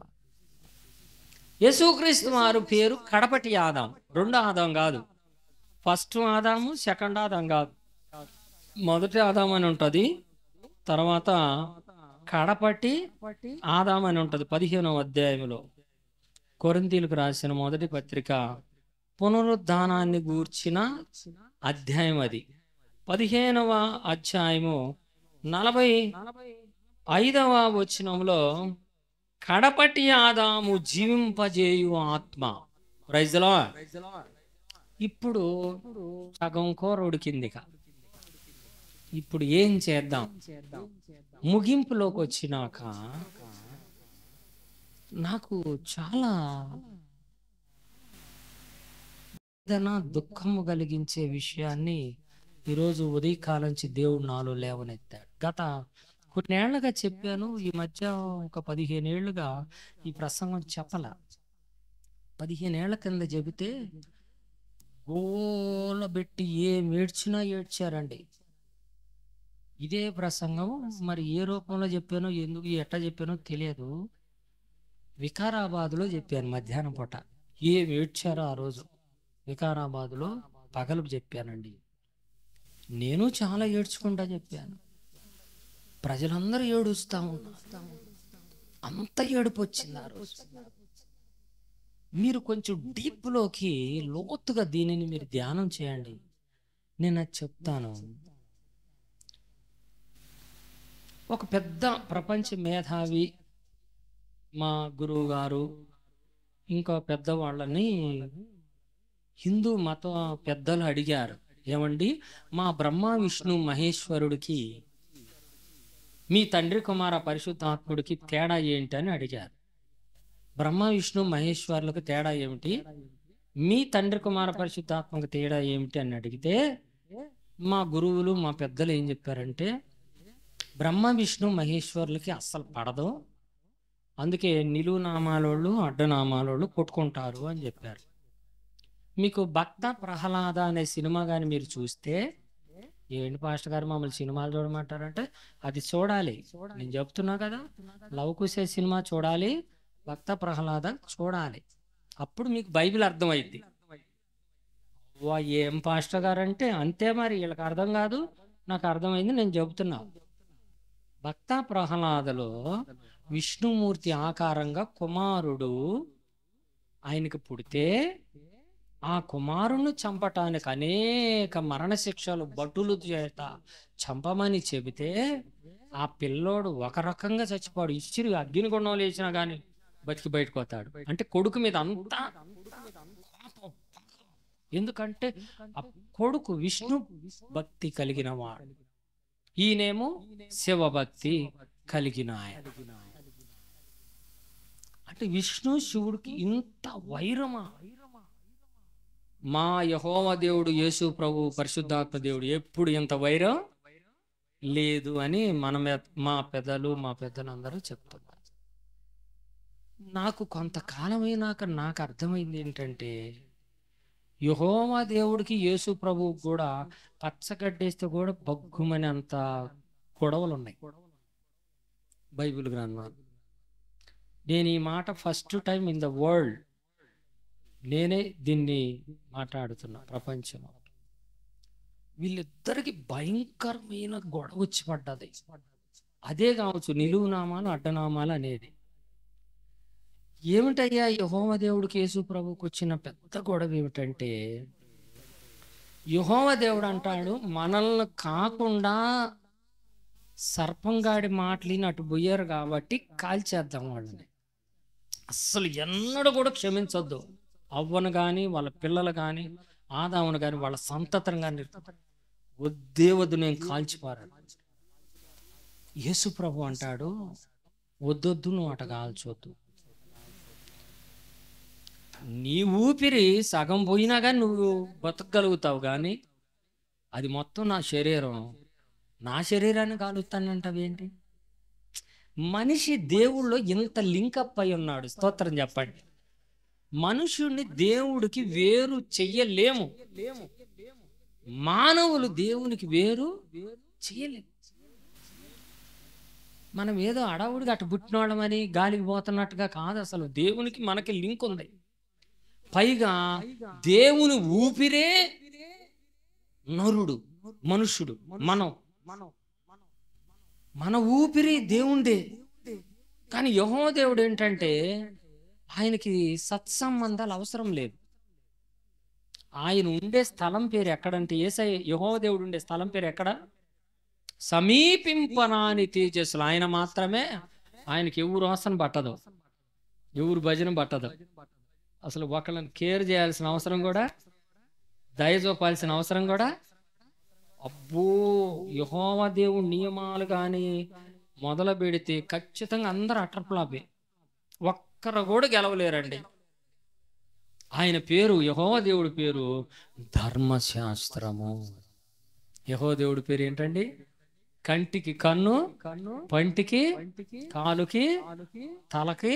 యేసుక్రీస్తు వారు పేరు కడపటి ఆదాం. రెండో ఆదాం కాదు, ఫస్ట్ ఆదాము, సెకండ్ ఆదాం కాదు, మొదటి ఆదాం అని ఉంటుంది, తర్వాత కడపటి ఆదాం అని ఉంటుంది. 15వ అధ్యాయంలో కొరింథీయులకు రాసిన మొదటి పత్రిక పునరుద్ధానాన్ని గూర్చిన అధ్యాయం అది. 15వ అధ్యాయము 45వ వచనంలో కడపటి ఆదాము జీవింపజేయు ఆత్మ. Praise the Lord. ఇప్పుడు సగం కూర ఉడికింది. ఇప్పుడు ఏం చేద్దాం? ముగింపులోకి వచ్చినాక నాకు చాలా ఏదైనా దుఃఖము కలిగించే విషయాన్ని ఈరోజు ఉదయకాలం నుంచి దేవుడు నాలో లేవనెత్తాడు. గత కొన్నేళ్లుగా చెప్పాను, ఈ మధ్య ఒక 15 ఏళ్లుగా ఈ ప్రసంగం చెప్పల. 15 ఏళ్ల కింద చెబితే గోల పెట్టి ఏం ఏడ్చినా ఏడ్చారండి. ఇదే ప్రసంగం మరి ఏ రూపంలో చెప్పానో, ఎందుకు ఎట్లా చెప్పానో తెలియదు. వికారాబాద్లో చెప్పాను మధ్యాహ్నం పూట. ఏం ఏడ్చారో ఆ రోజు వికారాబాద్లో పగలు చెప్పానండి. నేను చాలా ఏడ్చుకుంటా చెప్పాను. ప్రజలందరూ ఏడుస్తా ఉన్నారు. అంత ఏడుపు వచ్చింది ఆ రోజు. మీరు కొంచెం డీప్లోకి లోతుగా దీనిని మీరు ధ్యానం చేయండి. నేను అది చెప్తాను. ఒక పెద్ద ప్రపంచ మేధావి మా గురువు గారు ఇంకా పెద్దవాళ్ళని హిందూ మత పెద్దలు అడిగారు, ఏమండి మా బ్రహ్మ విష్ణు మహేశ్వరుడికి మీ తండ్రి కుమార పరిశుద్ధాత్ముడికి తేడా ఏంటి అని అడిగారు. బ్రహ్మ విష్ణు మహేశ్వరులకు తేడా ఏమిటి, మీ తండ్రి కుమార పరిశుద్ధాత్మకు తేడా ఏమిటి అని అడిగితే మా గురువులు మా పెద్దలు ఏం చెప్పారంటే, బ్రహ్మ విష్ణు మహేశ్వరులకి అస్సలు పడదు, అందుకే నిలువు నామాలోళ్ళు అడ్డనామాలోళ్ళు కొట్టుకుంటారు అని చెప్పారు. మీకు భక్త ప్రహ్లాద అనే సినిమా కానీ మీరు చూస్తే, ఏంటి పాస్టర్ గారు మమ్మల్ని సినిమాలు చూడమంటారంటే, అది చూడాలి. నేను చెప్తున్నా కదా, లవ్ కుశే సినిమా చూడాలి, భక్త ప్రహ్లాద చూడాలి, అప్పుడు మీకు బైబిల్ అర్థమైద్ది. ఏం పాస్టర్ గారు అంటే, అంతే మరి, వీళ్ళకి అర్థం కాదు, నాకు అర్థమైంది, నేను చెబుతున్నా. భక్త ప్రహ్లాదలో విష్ణుమూర్తి ఆకారంగా కుమారుడు ఆయనకు పుడితే ఆ కుమారుణ్ణి చంపటానికి అనేక మరణశిక్షలు భటులు చేత చంపమని చెబితే ఆ పిల్లోడు ఒక రకంగా చచ్చిపోడు. ఇచ్చిరి అగ్నిగుండం లేచినా కానీ బతికి బయటకు వస్తాడు. అంటే కొడుకు మీద అంతా కోపం. ఎందుకంటే ఆ కొడుకు విష్ణు భక్తి కలిగిన వాడు, ఈయనేమో శివభక్తి కలిగిన ఆయన. అంటే విష్ణు శివుడికి ఇంత వైరమా? మా యెహోవా దేవుడు యేసు ప్రభు పరిశుద్ధాత్మ దేవుడు ఎప్పుడు ఇంత వైరం లేదు అని మా పెద్దలందరూ చెప్తున్నారు. నాకు కొంతకాలమైనాక నాకు అర్థమైంది ఏంటంటే, యెహోవా దేవుడికి యేసు ప్రభువు కూడా పచ్చగడ్డేస్తే కూడా బగ్గుమని అంత గొడవలు ఉన్నాయి బైబిల్ గ్రంథం. నేను ఈ మాట first time in the world నేనే దీన్ని మాట్లాడుతున్నా ప్రపంచంలో. వీళ్ళిద్దరికి భయంకరమైన గొడవ వచ్చి పడ్డది. అదే కావచ్చు నిలువు నామాలు అడ్డనామాలు అనేది. ఏమిటయ్యా యెహోవా దేవుడికి యేసు ప్రభువుకి వచ్చిన పెద్ద గొడవ ఏమిటంటే, యెహోవా దేవుడు అంటాడు, మనల్ని కాకుండా సర్పంగాడి మాటలిని అటు పోయారు కాబట్టి కాల్చేద్దాం వాళ్ళని. అస్సలు ఎన్నడూ కూడా క్షమించొద్దు. అవ్వను కానీ వాళ్ళ పిల్లలు కానీ ఆదామును కానీ వాళ్ళ సంతతిని కానీ వద్దే వద్దు, నేను కాల్చిపారాను. యేసు ప్రభు అంటాడు, వద్దొద్దు, నువ్వు అట కాల్చొద్దు. నీ ఊపిరి సగం పోయినా కానీ నువ్వు బతకగలుగుతావు, కానీ అది మొత్తం నా శరీరాన్ని కాలుస్తానంటావేంటి? మనిషి దేవుళ్ళో ఇంత లింకప్ అయి ఉన్నాడు. స్తోత్రం చెప్పండి. మనుషుణ్ణి దేవుడికి వేరు చెయ్యలేము. మానవులు దేవునికి వేరు చేయలేము. మనం ఏదో అడవుడిగా అటు పుట్టినోళ్ళమని గాలికి పోతున్నట్టుగా కాదు. అసలు దేవునికి మనకి లింక్ ఉంది. పైగా దేవుని ఊపిరే నరుడు, మనుషుడు. మన ఊపిరి దేవుందే. కానీ యెహోవా దేవుడు ఏంటంటే, ఆయనకి సత్సంబంధాలు అవసరం లేదు. ఆయన ఉండే స్థలం పేరు ఎక్కడంటే, యెహోవా దేవుడు ఉండే స్థలం పేరు ఎక్కడ? సమీపింపనాని తేజస్సులు. ఆయన మాత్రమే. ఆయనకి ఎవరు వాసన పట్టదు, ఎవరు భజన పట్టదు. అసలు ఒకళ్ళని కేర్ చేయాల్సిన అవసరం కూడా, దయ చూపాల్సిన అవసరం కూడా అబ్బో, యెహోవా దేవుడి నియమాలు కానీ మొదలు పెడితే ఖచ్చితంగా అందరు అటర్ప్లాపే, ఒక్కరు కూడా గెలవలేరండి. ఆయన పేరు, యెహోవా దేవుడి పేరు ధర్మశాస్త్రము. యెహోవా దేవుడి పేరు ఏంటండి? కంటికి కన్ను, పంటికి, కాలుకి, తలకి.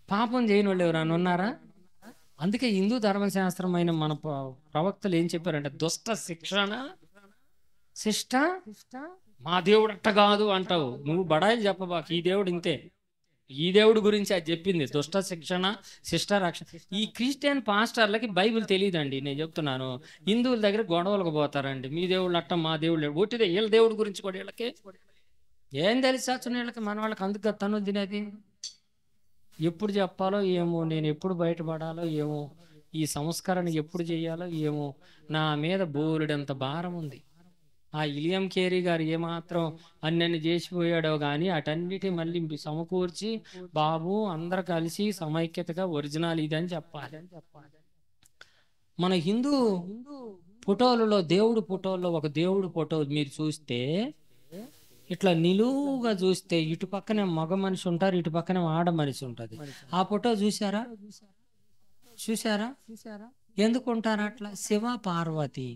పాపం చేయని వాళ్ళు ఎవరైనా ఉన్నారా? అందుకే హిందూ ధర్మశాస్త్రమైన మన ప్రవక్తలు ఏం చెప్పారంటే, దుష్ట శిక్షణ శిష్ట. మా దేవుడు అట్ట కాదు అంటావు నువ్వు, బడాయిలు చెప్పబాకు. ఈ దేవుడు ఇంతే, ఈ దేవుడి గురించి అది చెప్పింది, దుష్ట శిక్షణ శిష్ట రక్షణ. ఈ క్రిస్టియన్ పాస్టర్లకి బైబిల్ తెలియదండి, నేను చెప్తున్నాను. హిందువుల దగ్గర గొడవలకు పోతారండి, మీ దేవుళ్ళు అట్ట మా దేవుళ్ళు ఒట్టిదే. వీళ్ళ దేవుడి గురించి కూడా వీళ్ళకి ఏం తెలిసి వచ్చున్న వీళ్ళకి, మన వాళ్ళకి. అందుకు తను తినేది ఎప్పుడు చెప్పాలో ఏమో, నేను ఎప్పుడు బయటపడాలో ఏమో, ఈ సంస్కరణ ఎప్పుడు చేయాలో ఏమో. నా మీద బోలెడంత భారం ఉంది. ఆ విలియం కేరీ గారు ఏమాత్రం అన్నీ చేసిపోయాడో కానీ అటన్నిటి మళ్ళీ సమకూర్చి, బాబు అందరు కలిసి సమైక్యతగా ఒరిజినల్ ఇదని చెప్పాలి. మన హిందూ ఫోటోలలో, దేవుడు ఫోటోల్లో ఒక దేవుడు ఫోటో మీరు చూస్తే, ఇట్లా నిలువుగా చూస్తే ఇటు పక్కనే మగ మనిషి ఉంటారు, ఇటు పక్కనే ఆడ మనిషి ఉంటుంది. ఆ ఫోటో చూసారా? చూసారా? ఎందుకు ఉంటారు అట్లా? శివ పార్వతి.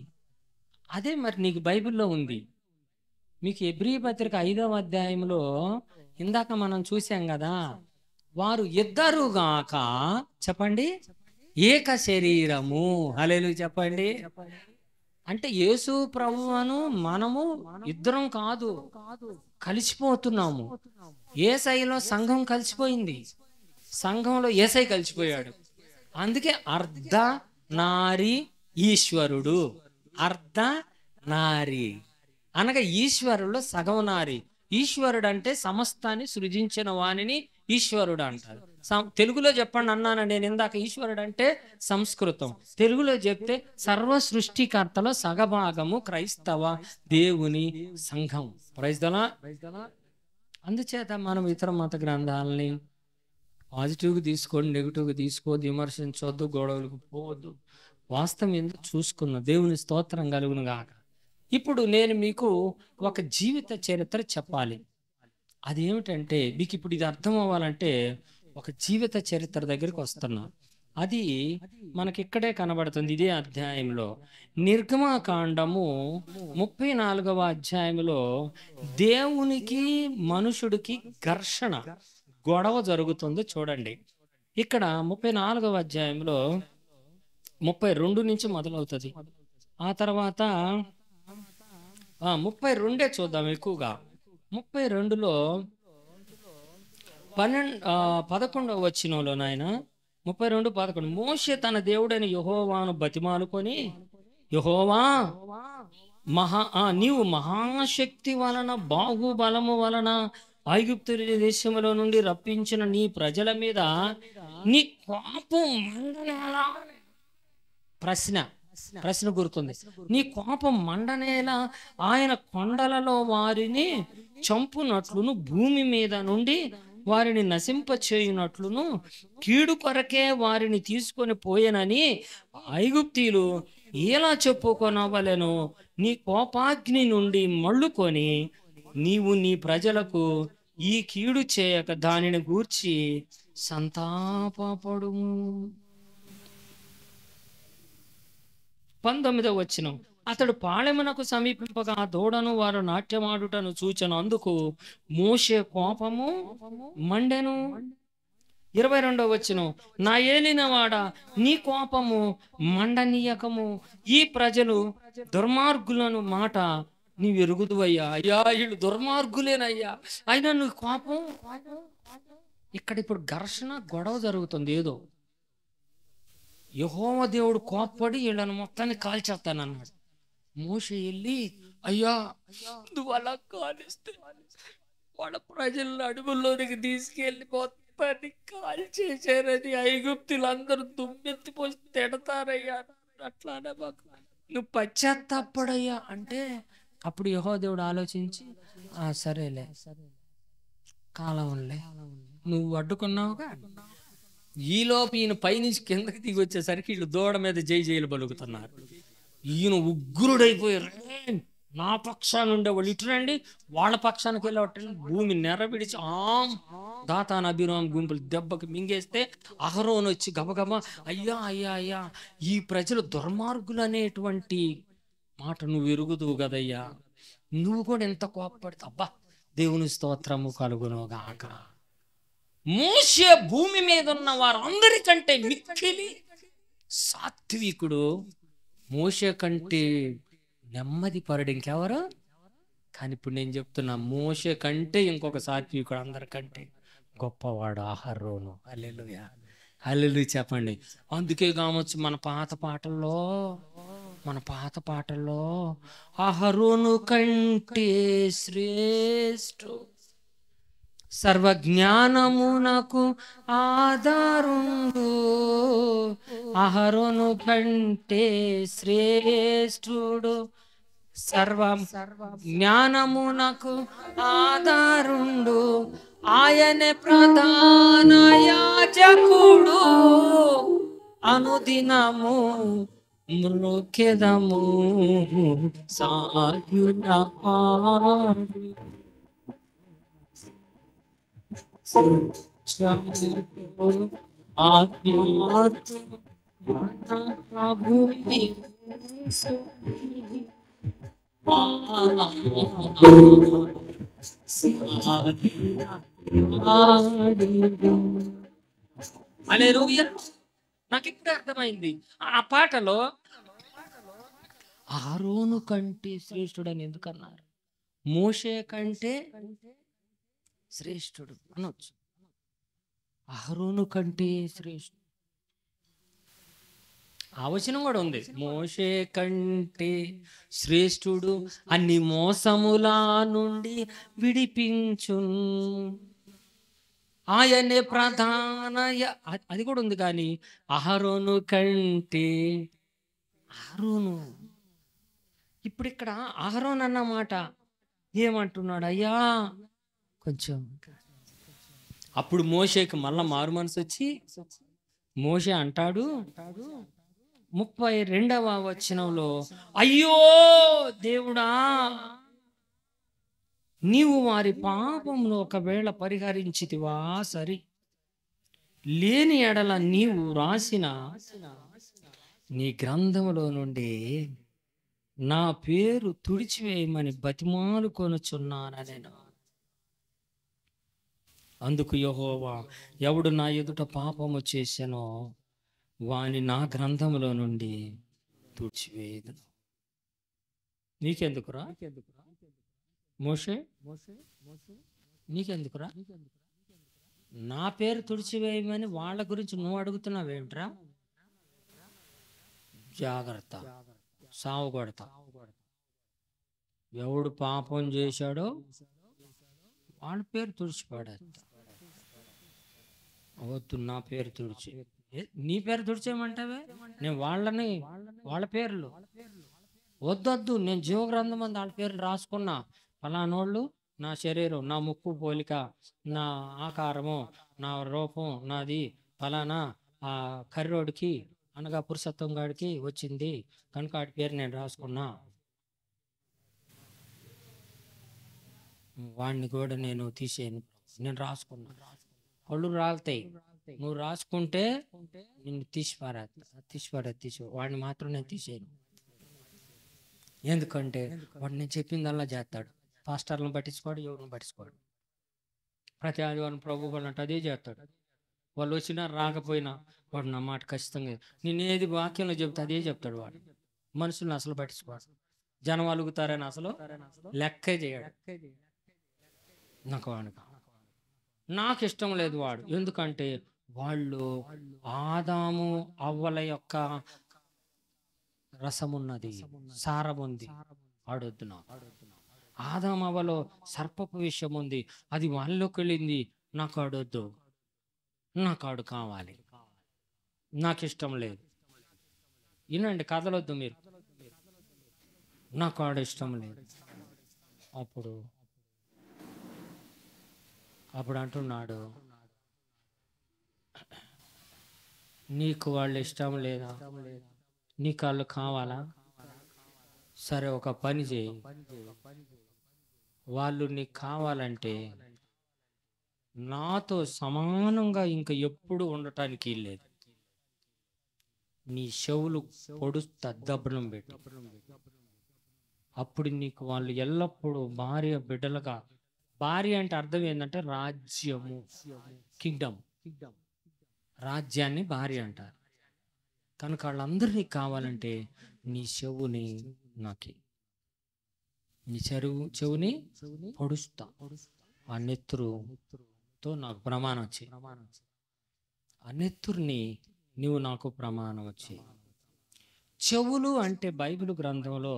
అదే మరి నీకు బైబిల్లో ఉంది. మీకు హెబ్రీ పత్రిక 5వ అధ్యాయంలో ఇందాక మనం చూసాం కదా, వారు ఇద్దరుగాక, చెప్పండి, ఏక శరీరము. హల్లెలూయా చెప్పండి. అంటే యేసు ప్రభువును మనము ఇద్దరం కాదు, కలిసిపోతున్నాము. యేసయ్యలో సంఘం కలిసిపోయింది, సంఘంలో యేసై కలిసిపోయాడు. అందుకే అర్ధ నారి ఈశ్వరుడు. అర్ధ నారి అనగా ఈశ్వరుడు సగం నారి. ఈశ్వరుడు అంటే సమస్తాన్ని సృజించిన వాణిని ఈశ్వరుడు అంటారు. తెలుగులో చెప్పండి అన్నాను నేను ఇందాక. ఈశ్వరుడు అంటే సంస్కృతం, తెలుగులో చెప్తే సర్వ సృష్టికర్తలో సగభాగము క్రైస్తవ దేవుని సంఘం. Praise the Lord. అందుచేత మనం ఇతర మత గ్రంథాలని పాజిటివ్గా తీసుకోండి, నెగిటివ్గా తీసుకోవద్దు, విమర్శించవద్దు, గొడవలకు పోవద్దు. వాస్తవం ఎందుకు చూసుకున్న దేవుని స్తోత్రం కలుగును గాక. ఇప్పుడు నేను మీకు ఒక జీవిత చరిత్ర చెప్పాలి. అదేమిటంటే, మీకు ఇప్పుడు ఇది అర్థం అవ్వాలంటే ఒక జీవిత చరిత్ర దగ్గరికి వస్తున్నా. అది మనకి ఇక్కడే కనబడుతుంది, ఇదే అధ్యాయంలో. నిర్గమకాండము 34వ అధ్యాయంలో దేవునికి మనుషుడికి ఘర్షణ, గొడవ జరుగుతుంది. చూడండి, ఇక్కడ 34వ అధ్యాయంలో 32 నుంచి మొదలవుతుంది. ఆ తర్వాత 32 చూద్దాం ఎక్కువగా. 32లో 11వ వచనంలో నాయన 32:11, మోషే తన దేవుడైన యెహోవాను బతిమాలుకొని, యెహోవా నీవు మహాశక్తి వలన, బాహుబలము వలన ఐగుప్తు దేశంలో నుండి రప్పించిన నీ ప్రజల మీద నీ కోపం మండనేలా. ప్రశ్న గుర్తుంది. నీ కోపం మండనేలా ఆయన కొండలలో వారిని చంపునట్లును, భూమి మీద నుండి వారిని నశింపచేయునట్లును, కీడు కొరకే వారిని తీసుకొని పోయేనని ఐగుప్తీయులు ఎలా చెప్పుకొనవలెను. నీ కోపాగ్ని నుండి మళ్ళుకొని నీవు నీ ప్రజలకు ఈ కీడు చేయక దానిని గూర్చి సంతాపపడుము. 19వ వచనం, అతడు పాళెమునకు సమీపింపగా దూడను వారు నాట్యమాడుటను చూచెను, అందుకు మోషే కోపము మండెను. 22వ వచనం, నా ఏలినవాడ నీ కోపము మండనీయకము, ఈ ప్రజలు దుర్మార్గులను మాట నీవు ఎరుగుదువయ్యా. అయ్యా వీళ్ళు దుర్మార్గులేనయ్యా, అయినా నువ్వు కోపం. ఇక్కడ ఇప్పుడు ఘర్షణ, గొడవ జరుగుతుంది. ఏదో యెహోవా దేవుడు కోప్పడి వీళ్ళని మొత్తాన్ని కాల్చేస్తానన్నాడు. మోషే వెళ్ళి, అయ్యా నువ్వు అలా కాలిస్తే వాళ్ళ ప్రజలను అడవుల్లోనికి తీసుకెళ్ళి మొత్తాన్ని కాల్చేశారని ఐగుప్తులందరూ దుమ్మెత్తిపోసి తిడతారయ్యా. అట్లానే మాకు నువ్వు పశ్చాత్తాపడయ్యా అంటే, అప్పుడు యెహోవా దేవుడు ఆలోచించి, సరేలే కాలవన్లే, నువ్వు అడ్డుకున్నావుగా, ఈలోపు ఈయన పైనుంచి కిందకి దిగి వచ్చేసరికి వీళ్ళు దూడ మీద జై జైలు పలుకుతున్నారు. ఈయన ఉగ్రుడైపోయారు. నా పక్షాన ఉండేవాళ్ళు ఇటురండి, వాళ్ళ పక్షానికి వెళ్ళి భూమి నెరపిడిచి దాతాన్ అభిరామ్ గుంపులు దెబ్బకి మింగేస్తే అహరోను వచ్చి గబగబా, అయ్యా అయ్యా అయ్యా, ఈ ప్రజలు దుర్మార్గులు అనేటువంటి మాట నువ్వు ఎరుగుదువు కదయ్యా, నువ్వు కూడా ఎంత కోపపడతావు, అబ్బా దేవుని స్తోత్రము కలుగునుగాక. మోషే భూమి మీద ఉన్న వారందరికంటే మిక్కిలి సాత్వికుడు, మోషే కంటే నెమ్మది పరుడు ఇంకెవరు. కానీ ఇప్పుడు నేను చెప్తున్నా, మోషే కంటే ఇంకొక సాత్వికుడు అందరికంటే గొప్పవాడు అహరోను. హల్లెలూయా హల్లెలూయా చెప్పండి. అందుకే కావచ్చు మన పాత పాటల్లో అహరోను కంటే శ్రేష్ఠు, సర్వజ్ఞానమునకు ఆధారుండు, అహరోను కంటే శ్రేష్ఠుడు, సర్వ జ్ఞానమునకు ఆధారుండు, ఆయనే ప్రధాన యాజకుడు, అనుదినము మృక్కెదము సాయున హల్లెలూయా. నాకు ఇప్పుడే అర్థమైంది ఆ పాటలో అహరోను కంటే శ్రేష్ఠుడు అని ఎందుకన్నారు. మోషే కంటే శ్రేష్ఠుడు అనొచ్చు, అహరోను కంటే శ్రేష్ఠుడు. ఆ వచనం కూడా ఉంది, మోషే కంటే శ్రేష్ఠుడు అన్ని మోసముల నుండి విడిపించు, ఆయనే ప్రధాన అది కూడా ఉంది. కానీ అహరోను కంటే అహరోను, ఇప్పుడు ఇక్కడ అహరోన్ అన్నమాట ఏమంటున్నాడు, అయ్యా కొంచెం. అప్పుడు మోషేకి మళ్ళా మారు మనసు వచ్చి మోషే అంటాడు 32వ వచనంలో, అయ్యో దేవుడా, నీవు వారి పాపమును ఒకవేళ పరిహరించితివా సరి, లేని ఎడల నీవు రాసిన నీ గ్రంథములో నుండి నా పేరు తుడిచివేయమని బతిమాలు కొనుచున్నాను నేను. అందుకు యెహోవా, ఎవడు నా ఎదుట పాపము చేసెనో వాని నా గ్రంథములో నుండి తుడిచివేయదు. నీకెందుకురా మోషే, నీకెందుకురా నా పేరు తుడిచివేయమని వాళ్ళ గురించి నువ్వు అడుగుతున్నావేమిట్రా? జాగ్రత్త, సావు కొడతా. ఎవడు పాపం చేశాడో వాళ్ళ పేరు తుడిచిపడేస్తా. వద్దు, నా పేరు తుడిచి, నీ పేరు తుడిచేయమంటావే, నేను వాళ్ళ పేర్లు వద్దొద్దు, నేను జీవగ్రంథం అందు వాళ్ళ పేర్లు రాసుకున్నా. ఫలానోళ్ళు నా శరీరం, నా ముక్కు పోలిక, నా ఆకారము, నా రూపం నాది ఫలానా ఆ కర్రోడికి అనగా పురుషత్వం గాడికి వచ్చింది కనుక వాడి పేరు నేను రాసుకున్నా. వాడిని కూడా నేను తీసేయను, నేను రాసుకున్నా. పళ్ళు రాలుతాయి, నువ్వు రాసుకుంటే నిన్ను తీసి వాడిని మాత్రం నేను తీసేయను. ఎందుకంటే వాడు నేను చెప్పిందల్లా చేస్తాడు. పాస్టర్లను పట్టించుకోడు, ఎవరిని పట్టించుకోడు. ప్రతి ఆదివారం ప్రభు అన్నట్టు అదే చేస్తాడు. వాళ్ళు వచ్చినా రాకపోయినా వాడు నా మాట ఖచ్చితంగా, నేనేది వాక్యంలో చెప్తే అదే చెప్తాడు. వాడు మనుషులను అసలు పట్టించుకోడు. జనం అలుగుతారని అసలు లెక్కే చేయడు. నాకు ఇష్టం లేదు వాడు, ఎందుకంటే వాళ్ళు ఆదాము అవ్వల యొక్క రసమున్నది, సారం ఉంది, ఆడొద్దు. ఆదాము అవ్వలో సర్పపు విషయం ఉంది, అది వాళ్ళలోకి వెళ్ళింది. నాకు ఆడొద్దు, నాకు ఆడు కావాలి, నాకు ఇష్టం లేదు. వినండి, కదలొద్దు మీరు, నాకు ఆడు ఇష్టం లేదు. అప్పుడు అంటున్నాడు, నీకు వాళ్ళు ఇష్టం లేదా? నీకు వాళ్ళు కావాలా? సరే, ఒక పని చేయి. వాళ్ళు నీకు కావాలంటే నాతో సమానంగా ఇంకా ఎప్పుడు ఉండటానికి లేదు. నీ చెవులు పొడుస్తా దబ్బనం పెట్టి, అప్పుడు నీకు వాళ్ళు ఎల్లప్పుడూ భార్య బిడ్డలుగా. భార్య అంటే అర్థం ఏంటంటే రాజ్యము, కింగ్డమ్. రాజ్యాన్ని భార్య అంటారు. కనుక వాళ్ళందరినీ కావాలంటే నీ చెవుని నాకి, నీ చెవుని పొడుస్తా. ఆ నెత్తురుతో నాకు ప్రమాణం వచ్చి, ఆ నెత్తురుని నువ్వు నాకు ప్రమాణం వచ్చి. చెవులు అంటే బైబిల్ గ్రంథంలో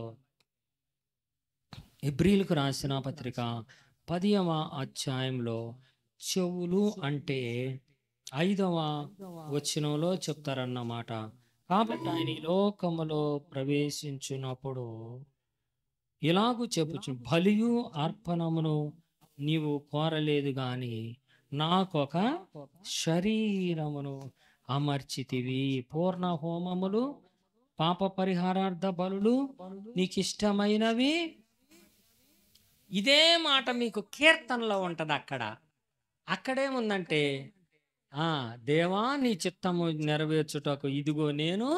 హెబ్రీయులకు రాసిన పత్రిక 10వ అధ్యాయంలో చెవులు అంటే 5వ వచనంలో చెప్తారన్నమాట. కాబట్టి ఆయన ఈ లోకములో ప్రవేశించినప్పుడు ఇలాగూ చెప్పుచు, బలియు అర్పణమును నీవు కోరలేదు గాని నాకొక శరీరమును అమర్చితివి. పూర్ణ హోమములు, పాప పరిహారార్థ బలులు నీకు ఇష్టమైనవి. ఇదే మాట మీకు కీర్తనలో ఉంటది. అక్కడేముందంటే, దేవా నీ చిత్తము నెరవేర్చుటకు ఇదిగో నేను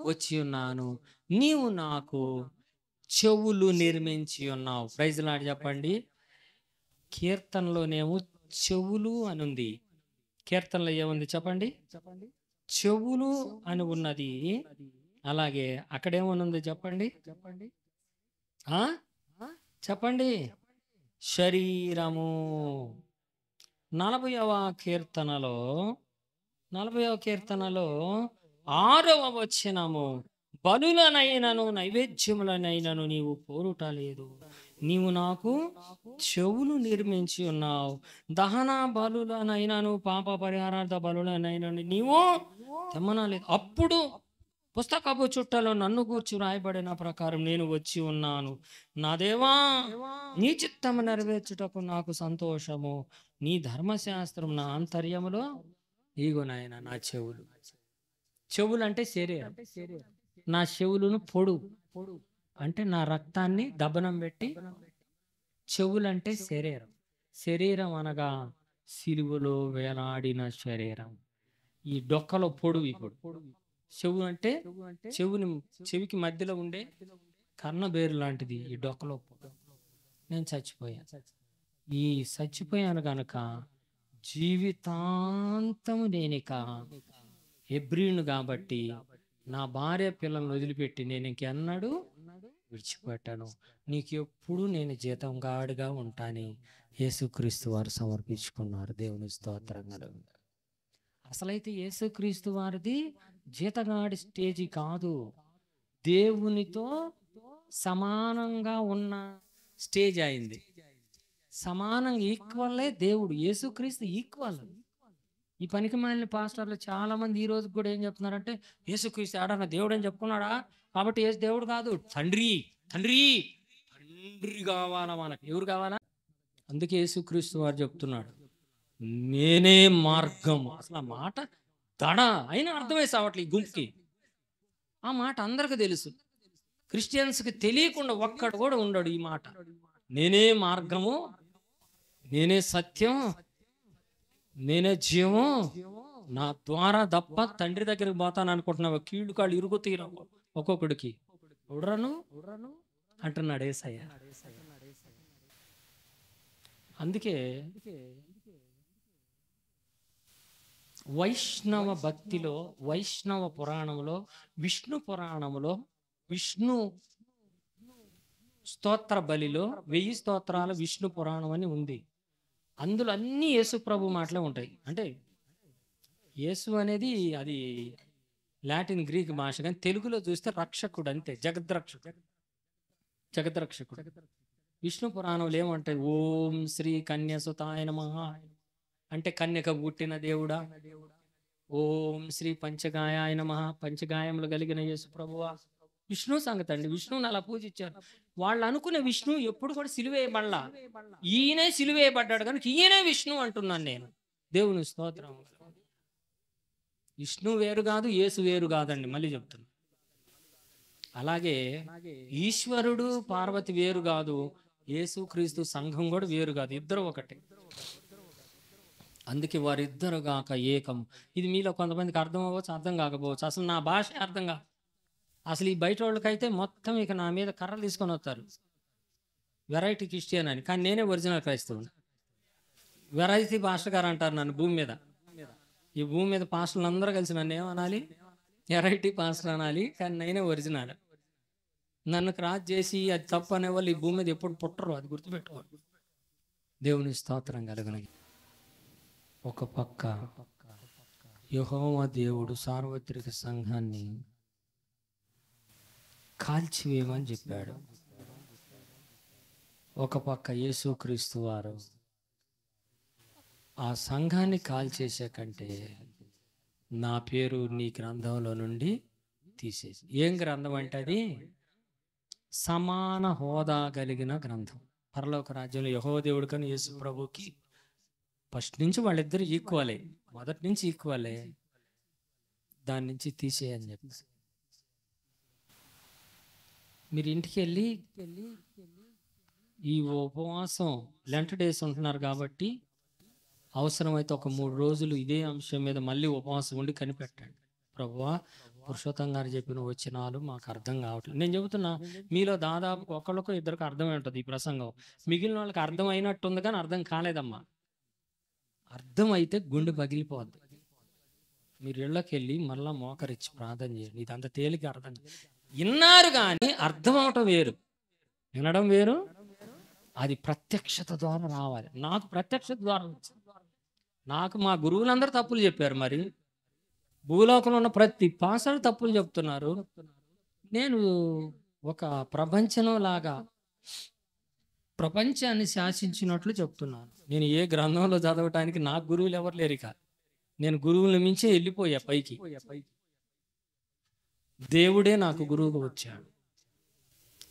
వచ్చి ఉన్నాను, నీవు నాకు చెవులు నిర్మించి ఉన్నావు. ప్రైజ్ లార్డ్ చెప్పండి. కీర్తనలోనేమో చెవులు అని ఉంది. కీర్తనలో ఏముంది చెప్పండి? చెవులు అని ఉన్నది. అలాగే అక్కడేమనుంది చెప్పండి? చెప్పండి. శరీరము. 40వ కీర్తనలో 6వ వచనము, బలులనైనను నైవేద్యములనైనను నీవు కోరుట లేదు, నీవు నాకు చెవులు నిర్మించి ఉన్నావు. దహన బలులనైనను పాప పరిహారార్థ బలులనైనను నీవు తెమ్మనలేదు. అప్పుడు పుస్తకపు చుట్టలో నన్ను గూర్చి రాయబడిన ప్రకారం నేను వచ్చి ఉన్నాను. నా దేవా, నీ చిత్తము నెరవేర్చుటకు నాకు సంతోషము. నీ ధర్మశాస్త్రం నా ఆంతర్యములో. ఇగో నాయన నా చెవులు. చెవులు అంటే శరీరం. నా చెవులను పొడు అంటే నా రక్తాన్ని దబనం పెట్టి. చెవులంటే శరీరం. శరీరం అనగా సిలువలో వేలాడిన శరీరం. ఈ డొక్కలో పొడు. ఇప్పుడు చెవు అంటే చెవికి మధ్యలో ఉండే కర్ణబేరు లాంటిది ఈ డొక్కలో పొడు. నేను ఈ చచ్చిపోయాను గనక జీవితాంతము నేనిక హెబ్రీయుని కాబట్టి నా భార్య పిల్లలను వదిలిపెట్టి నేను ఇంకెన్నడూ విడిచిపెట్టాను. నీకు ఎప్పుడు నేను జీతంగాడిగా ఉంటాని యేసుక్రీస్తు వారు సమర్పించుకున్నారు. దేవుని స్తోత్రంగా. అసలైతే యేసుక్రీస్తు వారిది జీతగాడి స్టేజీ కాదు, దేవునితో సమానంగా ఉన్న స్టేజ్ అయింది. సమానంగా ఈక్వల్లే దేవుడు. యేసుక్రీస్తు ఈక్వల్. ఈ పనికి మాలిన పాస్టర్లు చాలా మంది ఈ రోజు కూడా ఏం చెప్తున్నారంటే, యేసుక్రీస్తు ఆడన్న దేవుడు అని చెప్పుకున్నాడా కాబట్టి యేసు దేవుడు కాదు. తండ్రి కావాలా మనకు. ఎవరు కావాలా? అందుకే యేసుక్రీస్తు వారు చెప్తున్నాడు, నేనే మార్గం. అసలు ఆ మాట దడ అయినా అర్థమై సావట్లే ఈ గుంపుకి. ఆ మాట అందరికి తెలుసు, క్రిస్టియన్స్కి తెలియకుండా ఒక్కడు కూడా ఉండడు ఈ మాట. నేనే మార్గము, నేనే సత్యం, నేనే జీవం, నా ద్వారా తప్ప తండ్రి దగ్గరికి పోతాను అనుకుంటున్నావు. కీళ్ళు కాళ్ళు ఇరుగుతీరా ఒక్కొక్కడికి. ఉడరను అంటున్నాడు యేసయ్య. అందుకే వైష్ణవ భక్తిలో, వైష్ణవ పురాణంలో, విష్ణు పురాణంలో, విష్ణు స్తోత్ర బలిలో 1000 స్తోత్రాల విష్ణు పురాణం అని ఉంది. అందులో అన్ని యేసు ప్రభు మాటలే ఉంటాయి. అంటే యేసు అనేది అది లాటిన్ గ్రీక్ భాష, కానీ తెలుగులో చూస్తే రక్షకుడు అంతే. జగద్రక్షకుడు. విష్ణు పురాణంలో ఏమంటాయి? ఓం శ్రీ కన్యసుతాయ నమః అంటే కన్యక పుట్టిన దేవుడా. ఓం శ్రీ పంచగాయాయ నమః పంచగాయములు కలిగిన యేసు ప్రభువా. విష్ణు సంగతి అండి. విష్ణువుని అలా పూజించారు. వాళ్ళు అనుకునే విష్ణు ఎప్పుడు కూడా సిలువేయబడలా. ఈయనే సిలువేయబడ్డాడు కనుక ఈయనే విష్ణు అంటున్నాను నేను. దేవుని స్తోత్రం. విష్ణు వేరు కాదు, యేసు వేరు కాదండి, మళ్ళీ చెప్తున్నా. అలాగే ఈశ్వరుడు పార్వతి వేరు కాదు, యేసు క్రీస్తు సంఘం కూడా వేరు కాదు, ఇద్దరు ఒకటే. అందుకే వారిద్దరు గాక ఏకం. ఇది మీలో కొంతమందికి అర్థం అవ్వచ్చు, అర్థం కాకపోవచ్చు. అసలు నా భాష అర్థం కాదు. అసలు ఈ బయట వాళ్ళకైతే మొత్తం ఇక నా మీద కర్రలు తీసుకొని వస్తారు, వెరైటీ క్రిస్టియన్ అని. కానీ నేనే ఒరిజినల్ క్రైస్తవుని. వెరైటీ పాస్టర్ గారు అంటారు నన్ను భూమి మీద. ఈ భూమి మీద పాస్టర్లు అందరూ కలిసి నన్ను ఏమనాలి? వెరైటీ పాస్టర్ అనాలి. కానీ నేనే ఒరిజినల్. నన్ను క్రాస్ చేసి అది తప్పు అనేవాళ్ళు ఈ భూమి మీద ఎప్పుడు పుట్టరు, అది గుర్తుపెట్టుకోండి. దేవుని స్తోత్రం కలుగును. ఒక పక్క యెహోవా దేవుడు సార్వత్రిక సంఘాన్ని కాల్చివేయమని చెప్పాడు. ఒక పక్క యేసుక్రీస్తు వారు ఆ సంఘాన్ని కాల్చేసే కంటే నా పేరు నీ గ్రంథంలో నుండి తీసేసి. ఏం గ్రంథం అంటే అది సమాన హోదా కలిగిన గ్రంథం. పరలోక రాజ్యంలో యెహోవా దేవుడు కానీ యేసు ప్రభుకి ఫస్ట్ నుంచి వాళ్ళిద్దరు ఈక్వలే, మొదటి నుంచి ఈక్వలే. దాని నుంచి తీసేయని చెప్పి మీరు ఇంటికి వెళ్ళి ఈ ఉపవాసం లెంట్ డేస్ ఉంటున్నారు కాబట్టి అవసరమైతే ఒక 3 రోజులు ఇదే అంశం మీద మళ్ళీ ఉపవాసం ఉండి కనిపెట్టండి. ప్రభువా, పురుషోత్తం గారు చెప్పిన వచనాలు మాకు అర్థం కావట్లేదు. నేను చెబుతున్నా, మీలో దాదాపు ఒకళ్ళకో ఇద్దరికి అర్థమై ఉంటుంది ఈ ప్రసంగం. మిగిలిన వాళ్ళకి అర్థం అయినట్టుంది కానీ అర్థం కాలేదమ్మా. అర్థం అయితే గుండె పగిలిపోద్ది. మీరు ఇళ్ళకి వెళ్ళి మళ్ళా మోకరిచ్చి ప్రార్థన చేయండి. ఇది అంత తేలిక అర్థం. విన్నారు కానీ అర్థం అవటం వేరు, వినడం వేరు. అది ప్రత్యక్షత ద్వారా రావాలి. నాకు ప్రత్యక్షత ద్వారా వచ్చింది. నాకు మా గురువులందరూ తప్పులు చెప్పారు. మరి భూలోకంలో ఉన్న ప్రతి పాసరు తప్పులు చెప్తున్నారు. నేను ఒక ప్రపంచం లాగా ప్రపంచాన్ని శాసించినట్లు చెప్తున్నాను. నేను ఏ గ్రంథంలో చదవటానికి నాకు గురువులు ఎవరు లేరు. ఇక నేను గురువుల మించే వెళ్ళిపోయా పైకి. దేవుడే నాకు గురువుగా వచ్చాడు.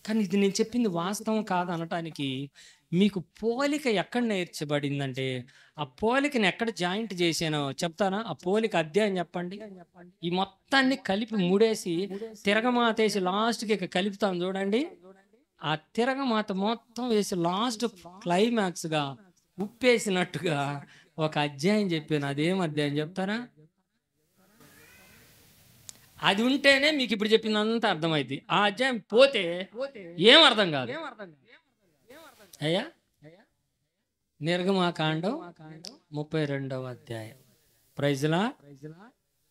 కానీ ఇది నేను చెప్పింది వాస్తవం కాదు అనటానికి మీకు పోలిక ఎక్కడ నేర్చబడిందంటే, ఆ పోలికని ఎక్కడ జాయింట్ చేసానో చెప్తానా? ఆ పోలిక అధ్యాయం చెప్పండి. ఈ మొత్తాన్ని కలిపి ముడేసి తిరగమాతేసి లాస్ట్కి ఇక కలుపుతాం చూడండి. ఆ తిరగమాత మొత్తం వేసి లాస్ట్ క్లైమాక్స్గా ఉప్పేసినట్టుగా ఒక అధ్యాయం చెప్పాను. అదేం అధ్యాయం చెప్తారా? అది ఉంటేనే మీకు ఇప్పుడు చెప్పిందంతా అర్థమైంది. ఆ అధ్యాయం పోతే ఏం అర్థం కాదు. అయ్యా, నిర్గమాకాండం 32వ అధ్యాయం. ప్రైజ్లా.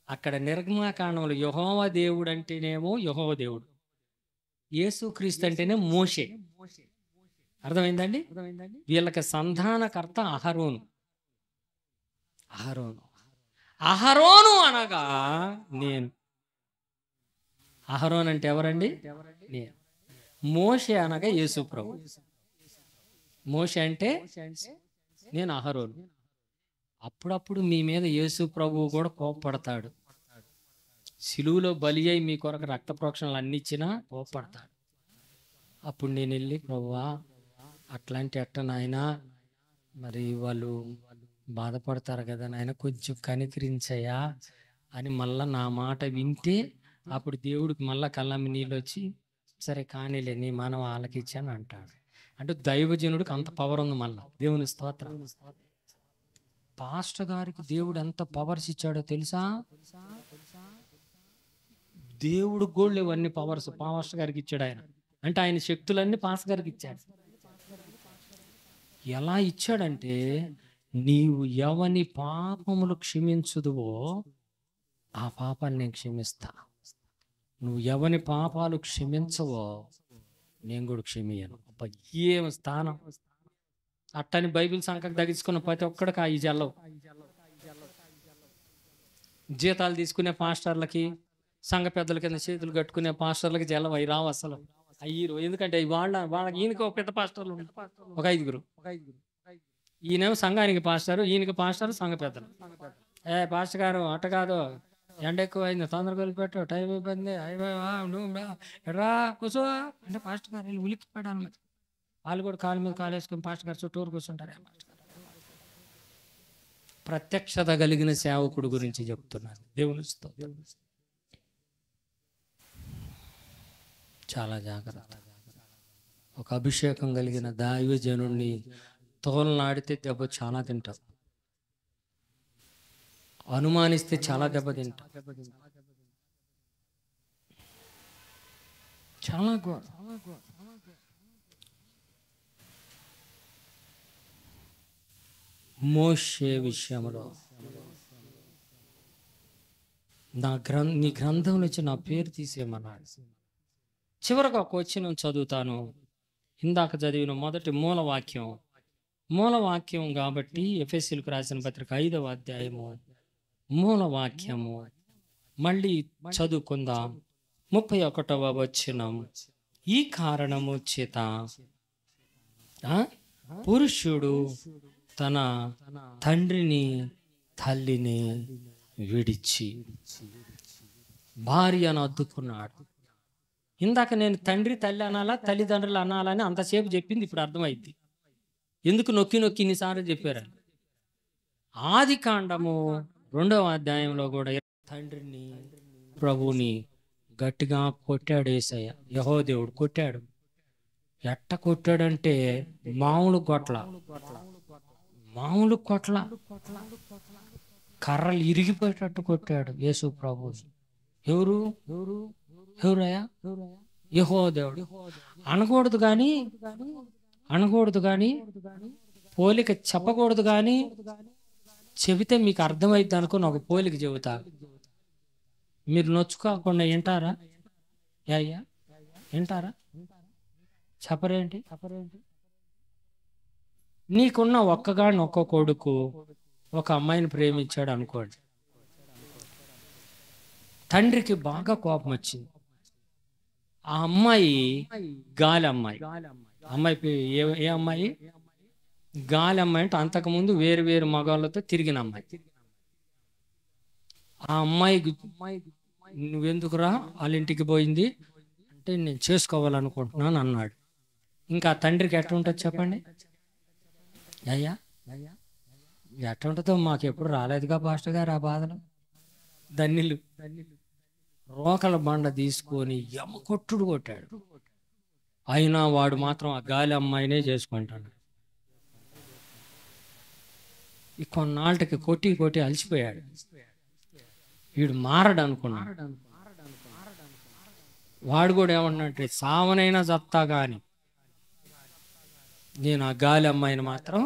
అక్కడ నిర్గమాకాండంలో యెహోవా దేవుడు అంటేనేమో యెహోవా దేవుడు, యేసుక్రీస్తు అంటేనే మోషే. అర్థమైందండి? వీళ్ళకి సంధానకర్త అహరోను. అహరోను అనగా నేను. అహరోన్ అంటే ఎవరండి? నేను. మోషే అనగా యేసు ప్రభు. మోషే అంటే నేను, అహరోను. అప్పుడప్పుడు మీ మీద యేసు ప్రభువు కూడా కోపపడతాడు. సిలువులో బలి అయి మీ కొరకు రక్త ప్రోక్షణలు అన్ని ఇచ్చినా కోపపడతాడు. అప్పుడు నేను వెళ్ళి, ప్రభువా అట్లాంటి అట్ట నాయనా, మరి వాళ్ళు బాధపడతారు కదా నాయన, కొంచెం కనికరించయ్యా అని మళ్ళా నా మాట వింటే అప్పుడు దేవుడికి మళ్ళా కళ్ళమ్మి నీళ్ళు వచ్చి, సరే కానీలే నీ మనం ఆలకిచ్చాను అంటాడు. అంటే దైవజనుడికి అంత పవర్ ఉంది. మళ్ళా దేవుని స్తోత్రం. పాస్టర్ గారికి దేవుడు ఎంత పవర్స్ ఇచ్చాడో తెలుసా? దేవుడు కూడా లేవు అన్ని పవర్స్ పాస్టర్ గారికి ఇచ్చాడు ఆయన. అంటే ఆయన శక్తులన్నీ పాస్టర్ గారికి ఇచ్చాడు. ఎలా ఇచ్చాడంటే, నీవు ఎవని పాపములు క్షమించుదువో ఆ పాపాన్ని నేను క్షమిస్తా. నువ్వు ఎవని పాపాలు క్షమించవో నేను కూడా క్షమియను. అబ్బా, ఏం స్థానం! అట్టని బైబిల్ సంఖ్యకు తగ్గించుకున్న ప్రతి ఒక్కడికి ఈ జల్లవు. జీతాలు తీసుకునే పాస్టర్లకి, సంఘ పెద్దల కింద చేతులు కట్టుకునే పాస్టర్లకి జల్లవు అవి రావు అసలు. అయ్యారు. ఎందుకంటే వాళ్ళకి ఈయనకి ఒక పెద్ద పాస్టర్లు ఉంటారు, ఒక 5గురు. ఈయనేమో సంఘానికి పాస్టర్, ఈయనకి పాస్టర్, సంఘ పెద్దలు. పాస్టర్ గారు అట్ట కాదు, ఎండ ఎక్కువ అయింది, తొందరగా వెళ్ళిపెట్టు, టైం అయిపోయింది, ఎరా కూర్చో అంటే పాస్టర్ గారు వెళ్ళి ఉలిక్కిపోయాడు. వాళ్ళు కూడా కాలు మీద కాలు వేసుకుని పాస్టర్ గారు చుట్టూరు కూర్చుంటారు. ప్రత్యక్షత కలిగిన సేవకుడు గురించి చెప్తున్నాను. దేవుని స్తోత్రం. చాలా జాగ్రత్త. ఒక అభిషేకం కలిగిన దైవజనుడిని తోలనాడితే దెబ్బ చాలా తింటాం, అనుమానిస్తే చాలా దెబ్బ తింటాం. చాలా మోషే విషయంలో నీ గ్రంథం నుంచి నా పేరు తీసేయమన్నాడు. చివరికి ఒక వచనం చదువుతాను. ఇందాక చదివిన మొదటి మూలవాక్యం కాబట్టి ఎఫెసీయులకు రాసిన పత్రిక 5వ అధ్యాయము మూలవాక్యము మళ్ళీ చదువుకుందాం. 31వ వచనం. ఈ కారణము చేత పురుషుడు తన తండ్రిని తల్లిని విడిచి భార్యను అద్దుకున్నాడు. ఇందాక నేను తండ్రి తల్లి అనాలా తల్లిదండ్రులు అనాలని అంతసేపు చెప్పింది ఇప్పుడు అర్థమైంది. ఎందుకు నొక్కి ఇన్నిసార్లు చెప్పారు. ఆది కాండము 2వ అధ్యాయంలో కూడా తండ్రిని ప్రభువుని గట్టిగా కొట్టాడు యేసయ్య. యెహోవా దేవుడు కొట్టాడు. ఎట్ట కొట్టాడంటే మామూలు కొట్ల కర్రలు ఇరిగిపోయేటట్టు కొట్టాడు యేసు ప్రభు. ఎవరయ్యా? యెహోవా దేవుడు. అనకూడదు కానీ పోలిక చెప్పకూడదు కానీ చెబితే మీకు అర్థమైద్ది అనుకుని ఒక పోలిక చెబుతా. మీరు నొచ్చుకోకుండా వింటారా? అయ్యా వింటారా? చెప్పరేంటి? నీకున్న ఒక్కగాని ఒక్క కొడుకు ఒక అమ్మాయిని ప్రేమించాడు అనుకోండి. తండ్రికి బాగా కోపం వచ్చింది. ఆ అమ్మాయి గాలి అమ్మాయి. ఏ అమ్మాయి? గాలి అమ్మాయి అంటే అంతకుముందు వేరు మగవాళ్ళతో తిరిగిన అమ్మాయి. ఆ అమ్మాయికి నువ్వెందుకురా వాళ్ళ ఇంటికి పోయింది అంటే నేను చేసుకోవాలనుకుంటున్నాను అన్నాడు. ఇంకా తండ్రికి ఎట్లా ఉంటుంది చెప్పండి? అయ్యా ఎట్లా ఉంటుందో మాకు ఎప్పుడు రాలేదుగా పాస్టర్ గారు ఆ బాధలు. దన్నిలు రోకల బండ తీసుకొని కొట్టాడు. అయినా వాడు మాత్రం ఆ గాలి అమ్మాయినే చేసుకుంటాడు. ఈ కొన్నాళ్ళకి కొట్టి అలసిపోయాడు. వీడు మారడు అనుకున్నాడు. వాడు కూడా ఏమన్నాడంటే సావనైనా చత్తా గాని నేను ఆ గాలి అమ్మాయిని మాత్రం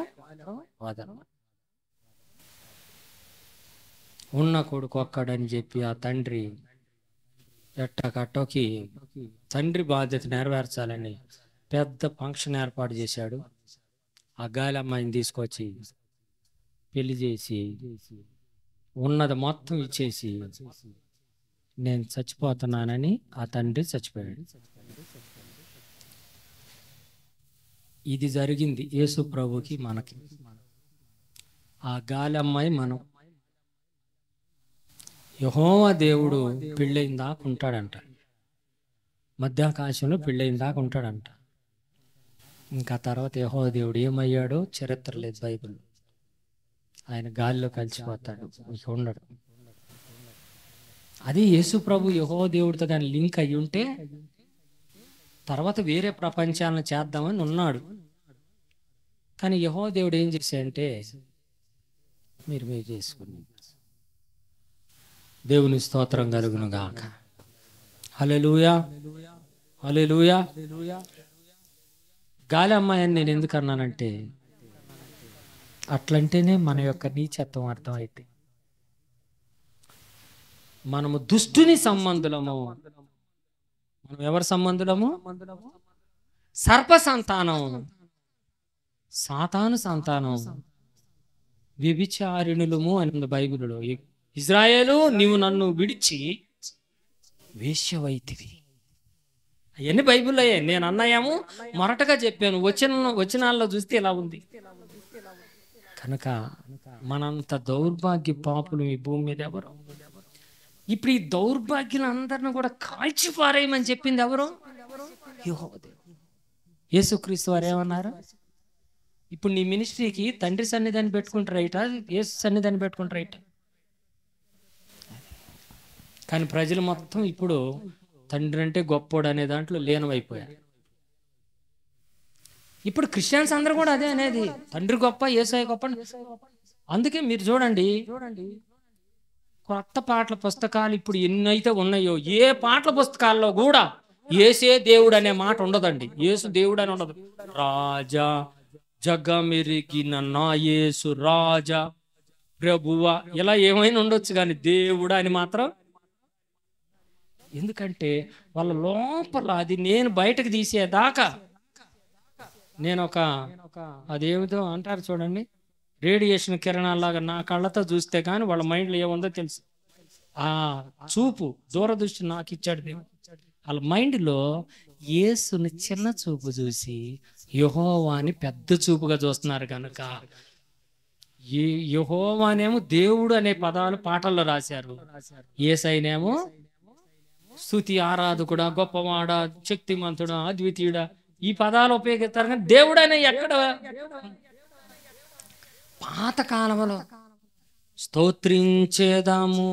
వదలను. ఉన్న కొడుకు ఒక్కడని చెప్పి ఆ తండ్రి ఎట్టకట్టోకి తండ్రి బాధ్యత నెరవేర్చాలని పెద్ద ఫంక్షన్ ఏర్పాటు చేశాడు. ఆ గాలి అమ్మాయిని తీసుకొచ్చి పెళ్లి చేసి ఉన్నది మొత్తం ఇచ్చేసి నేను చచ్చిపోతున్నానని ఆ తండ్రి చచ్చిపోయాడు. ఇది జరిగింది యేసు ప్రభుకి మనకి. ఆ గాలి అమ్మాయి మనం. యెహోవా దేవుడు పెళ్ళైన దాకా ఉంటాడంట. మధ్యాకాశంలో పెళ్ళైన దాకా ఉంటాడంట. ఇంకా తర్వాత యెహోవా దేవుడు ఏమయ్యాడో చరిత్ర లేదు బైబిల్. ఆయన గాలిలో కలిసిపోతాడు, ఇక ఉండడు. అది యేసు ప్రభు యెహోవా దేవుడితో కానీ లింక్ అయ్యి ఉంటే తర్వాత వేరే ప్రపంచాలను చేద్దామని ఉన్నాడు. కానీ యెహోవా దేవుడు ఏం చేశాడంటే మీరు చేసుకుని. దేవుని స్తోత్రం కలుగును గాక. హల్లెలూయా, హల్లెలూయా. గాలి అమ్మాయిని నేను ఎందుకు అన్నానంటే అట్లంటేనే మన యొక్క నీచత్వం అర్థమైతే. మనము దుష్టుని సంబంధులము. మనం ఎవరి సంబంధులము? సర్ప సంతానం, సాతాను సంతానం, వ్యభిచారిణులము అని ఉంది బైబిలులో. ఇజ్రాయేలు నీవు నన్ను విడిచి వేశ్యవైతివి. అవన్నీ బైబిల్లో. నేను అన్నాయేమో మొరటగా చెప్పాను, వచనాల్లో చూస్తే ఇలా ఉంది. కనుక మనంత దౌర్భాగ్య పాపులు ఈ భూమి మీద ఎవరు? ఇప్పుడు ఈ దౌర్భాగ్యులందరిని కూడా కాల్చిపారేయమని చెప్పింది ఎవరు? యెహోవా దేవుడు. యేసుక్రీస్తు వారు ఏమన్నారు? ఇప్పుడు నీ మినిస్ట్రీకి తండ్రి సన్నిధాన్ని పెట్టుకుంటే రైటా, యేసు సన్నిధాన్ని పెట్టుకుంటే రైటా? కానీ ప్రజలు మొత్తం ఇప్పుడు తండ్రి అంటే గొప్పోడు అనే దాంట్లో లీనమైపోయారు. ఇప్పుడు క్రిస్టియన్స్ అందరూ కూడా అదే అనేది, తండ్రి గొప్ప, యేసయ్య గొప్ప. అందుకే మీరు చూడండి, కొత్త పాటల పుస్తకాలు ఇప్పుడు ఎన్నైతే ఉన్నాయో, ఏ పాటల పుస్తకాల్లో కూడా యేసే దేవుడు అనే మాట ఉండదండి. యేసు దేవుడు అని ఉండదు. రాజా, జగమెరిగిన నా యేసు రాజా, ప్రభువా, ఇలా ఏమైనా ఉండొచ్చు, కానీ దేవుడా అని మాత్రం. ఎందుకంటే వాళ్ళ లోపల అది నేను బయటకు తీసేదాకా, నేను ఒక అదేమిటో అంటారు చూడండి, రేడియేషన్ కిరణాల్లాగా నా కళ్ళతో చూస్తే కానీ వాళ్ళ మైండ్లో ఏముందో తెలుసు. ఆ చూపు, దూరదృష్టి నాకు ఇచ్చాడు దేవుడు. వాళ్ళ మైండ్లో యేసుని చిన్న చూపు చూసి యెహోవాని పెద్ద చూపుగా చూస్తున్నారు కనుక యెహోవానేమో దేవుడు అనే పదాలు పాటల్లో రాశారు, యేసయ్యనేమో స్తుతి ఆరాధకుడా, గొప్పవాడా, శక్తిమంతుడా, అద్వితీయుడా, ఈ పదాలు ఉపయోగిస్తారు. కానీ దేవుడు అనే ఎక్కడ? పాతకాలంలో స్తోత్రించేదాము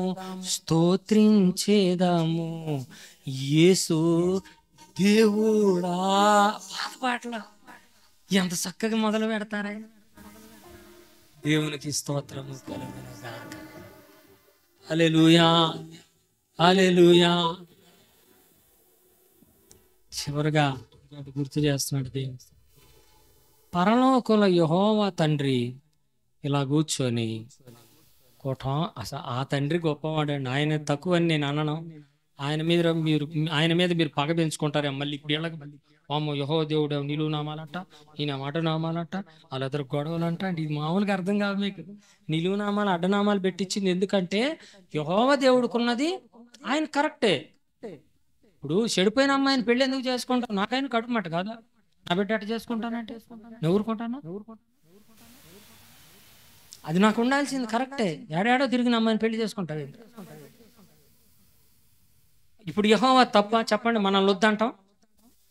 స్తోత్రించేదాము యేసు దేవుడా, పాత పాటలు ఎంత చక్కగా మొదలు పెడతారా. దేవునికి స్తోత్రము కలుగును గాక. హల్లెలూయా, హల్లెలూయా. చివరిగా గుర్తు చేస్తున్నాడు దేవుడు, పరలోకంలో యెహోవా తండ్రి ఇలా కూర్చొని అసలు ఆ తండ్రి గొప్పవాడండి, ఆయన తక్కువ అని నేను అనను. ఆయన మీద మీరు పగ పెంచుకుంటారే మళ్ళీ ఇప్పుడు వీళ్ళకి. వామ్మో, యెహోవా దేవుడు నిలువు నామాలంట, ఈయన అడ్డనామాలంట, వాళ్ళిద్దరు గొడవలంట. అంటే ఇది మామూలుగా అర్థం కాదు మీకు. నిలువు నామాలు, అడ్డనామాలు పెట్టించింది ఎందుకంటే యెహోవా దేవుడుకున్నది ఆయన కరెక్టే. ఇప్పుడు చెడిపోయిన అమ్మాయిని పెళ్ళి ఎందుకు చేసుకుంటాను? నాకైనా కడుపు మాట కాదా? నా బిడ్డ అట్ట చేసుకుంటానంటే ఎవరుకుంటాను? అది నాకు ఉండాల్సింది కరెక్టే. ఏడాడో తిరిగిన అమ్మాయిని పెళ్లి చేసుకుంటావు. ఇప్పుడు యెహోవా తప్ప చెప్పండి? మనల్ని వద్దంటాం.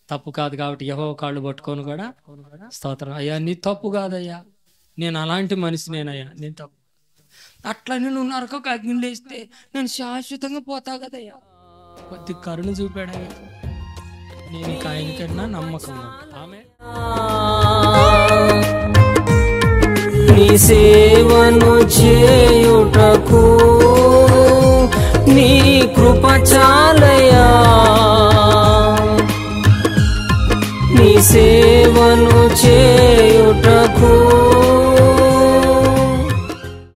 తప్పు కాదు కాబట్టి యెహోవా కాళ్ళు పట్టుకొని కూడా స్తోత్రం, అయ్యా నీ తప్పు కాదయ్యా, నేను అలాంటి మనిషినేనయ్యా, నేను తప్పు. అట్లా నేను నరకకు అగ్ని లేస్తే నేను శాశ్వతంగా పోతా కదయ్యా, కొద్ది కరుణ చూపాడయ్యా, నేను ఇంకా ఆయనకన్నా నమ్మకం. ఆమె నీ సేవను చేయుటకు నీ కృప చాలయా, నీ సేవను చేయుటకు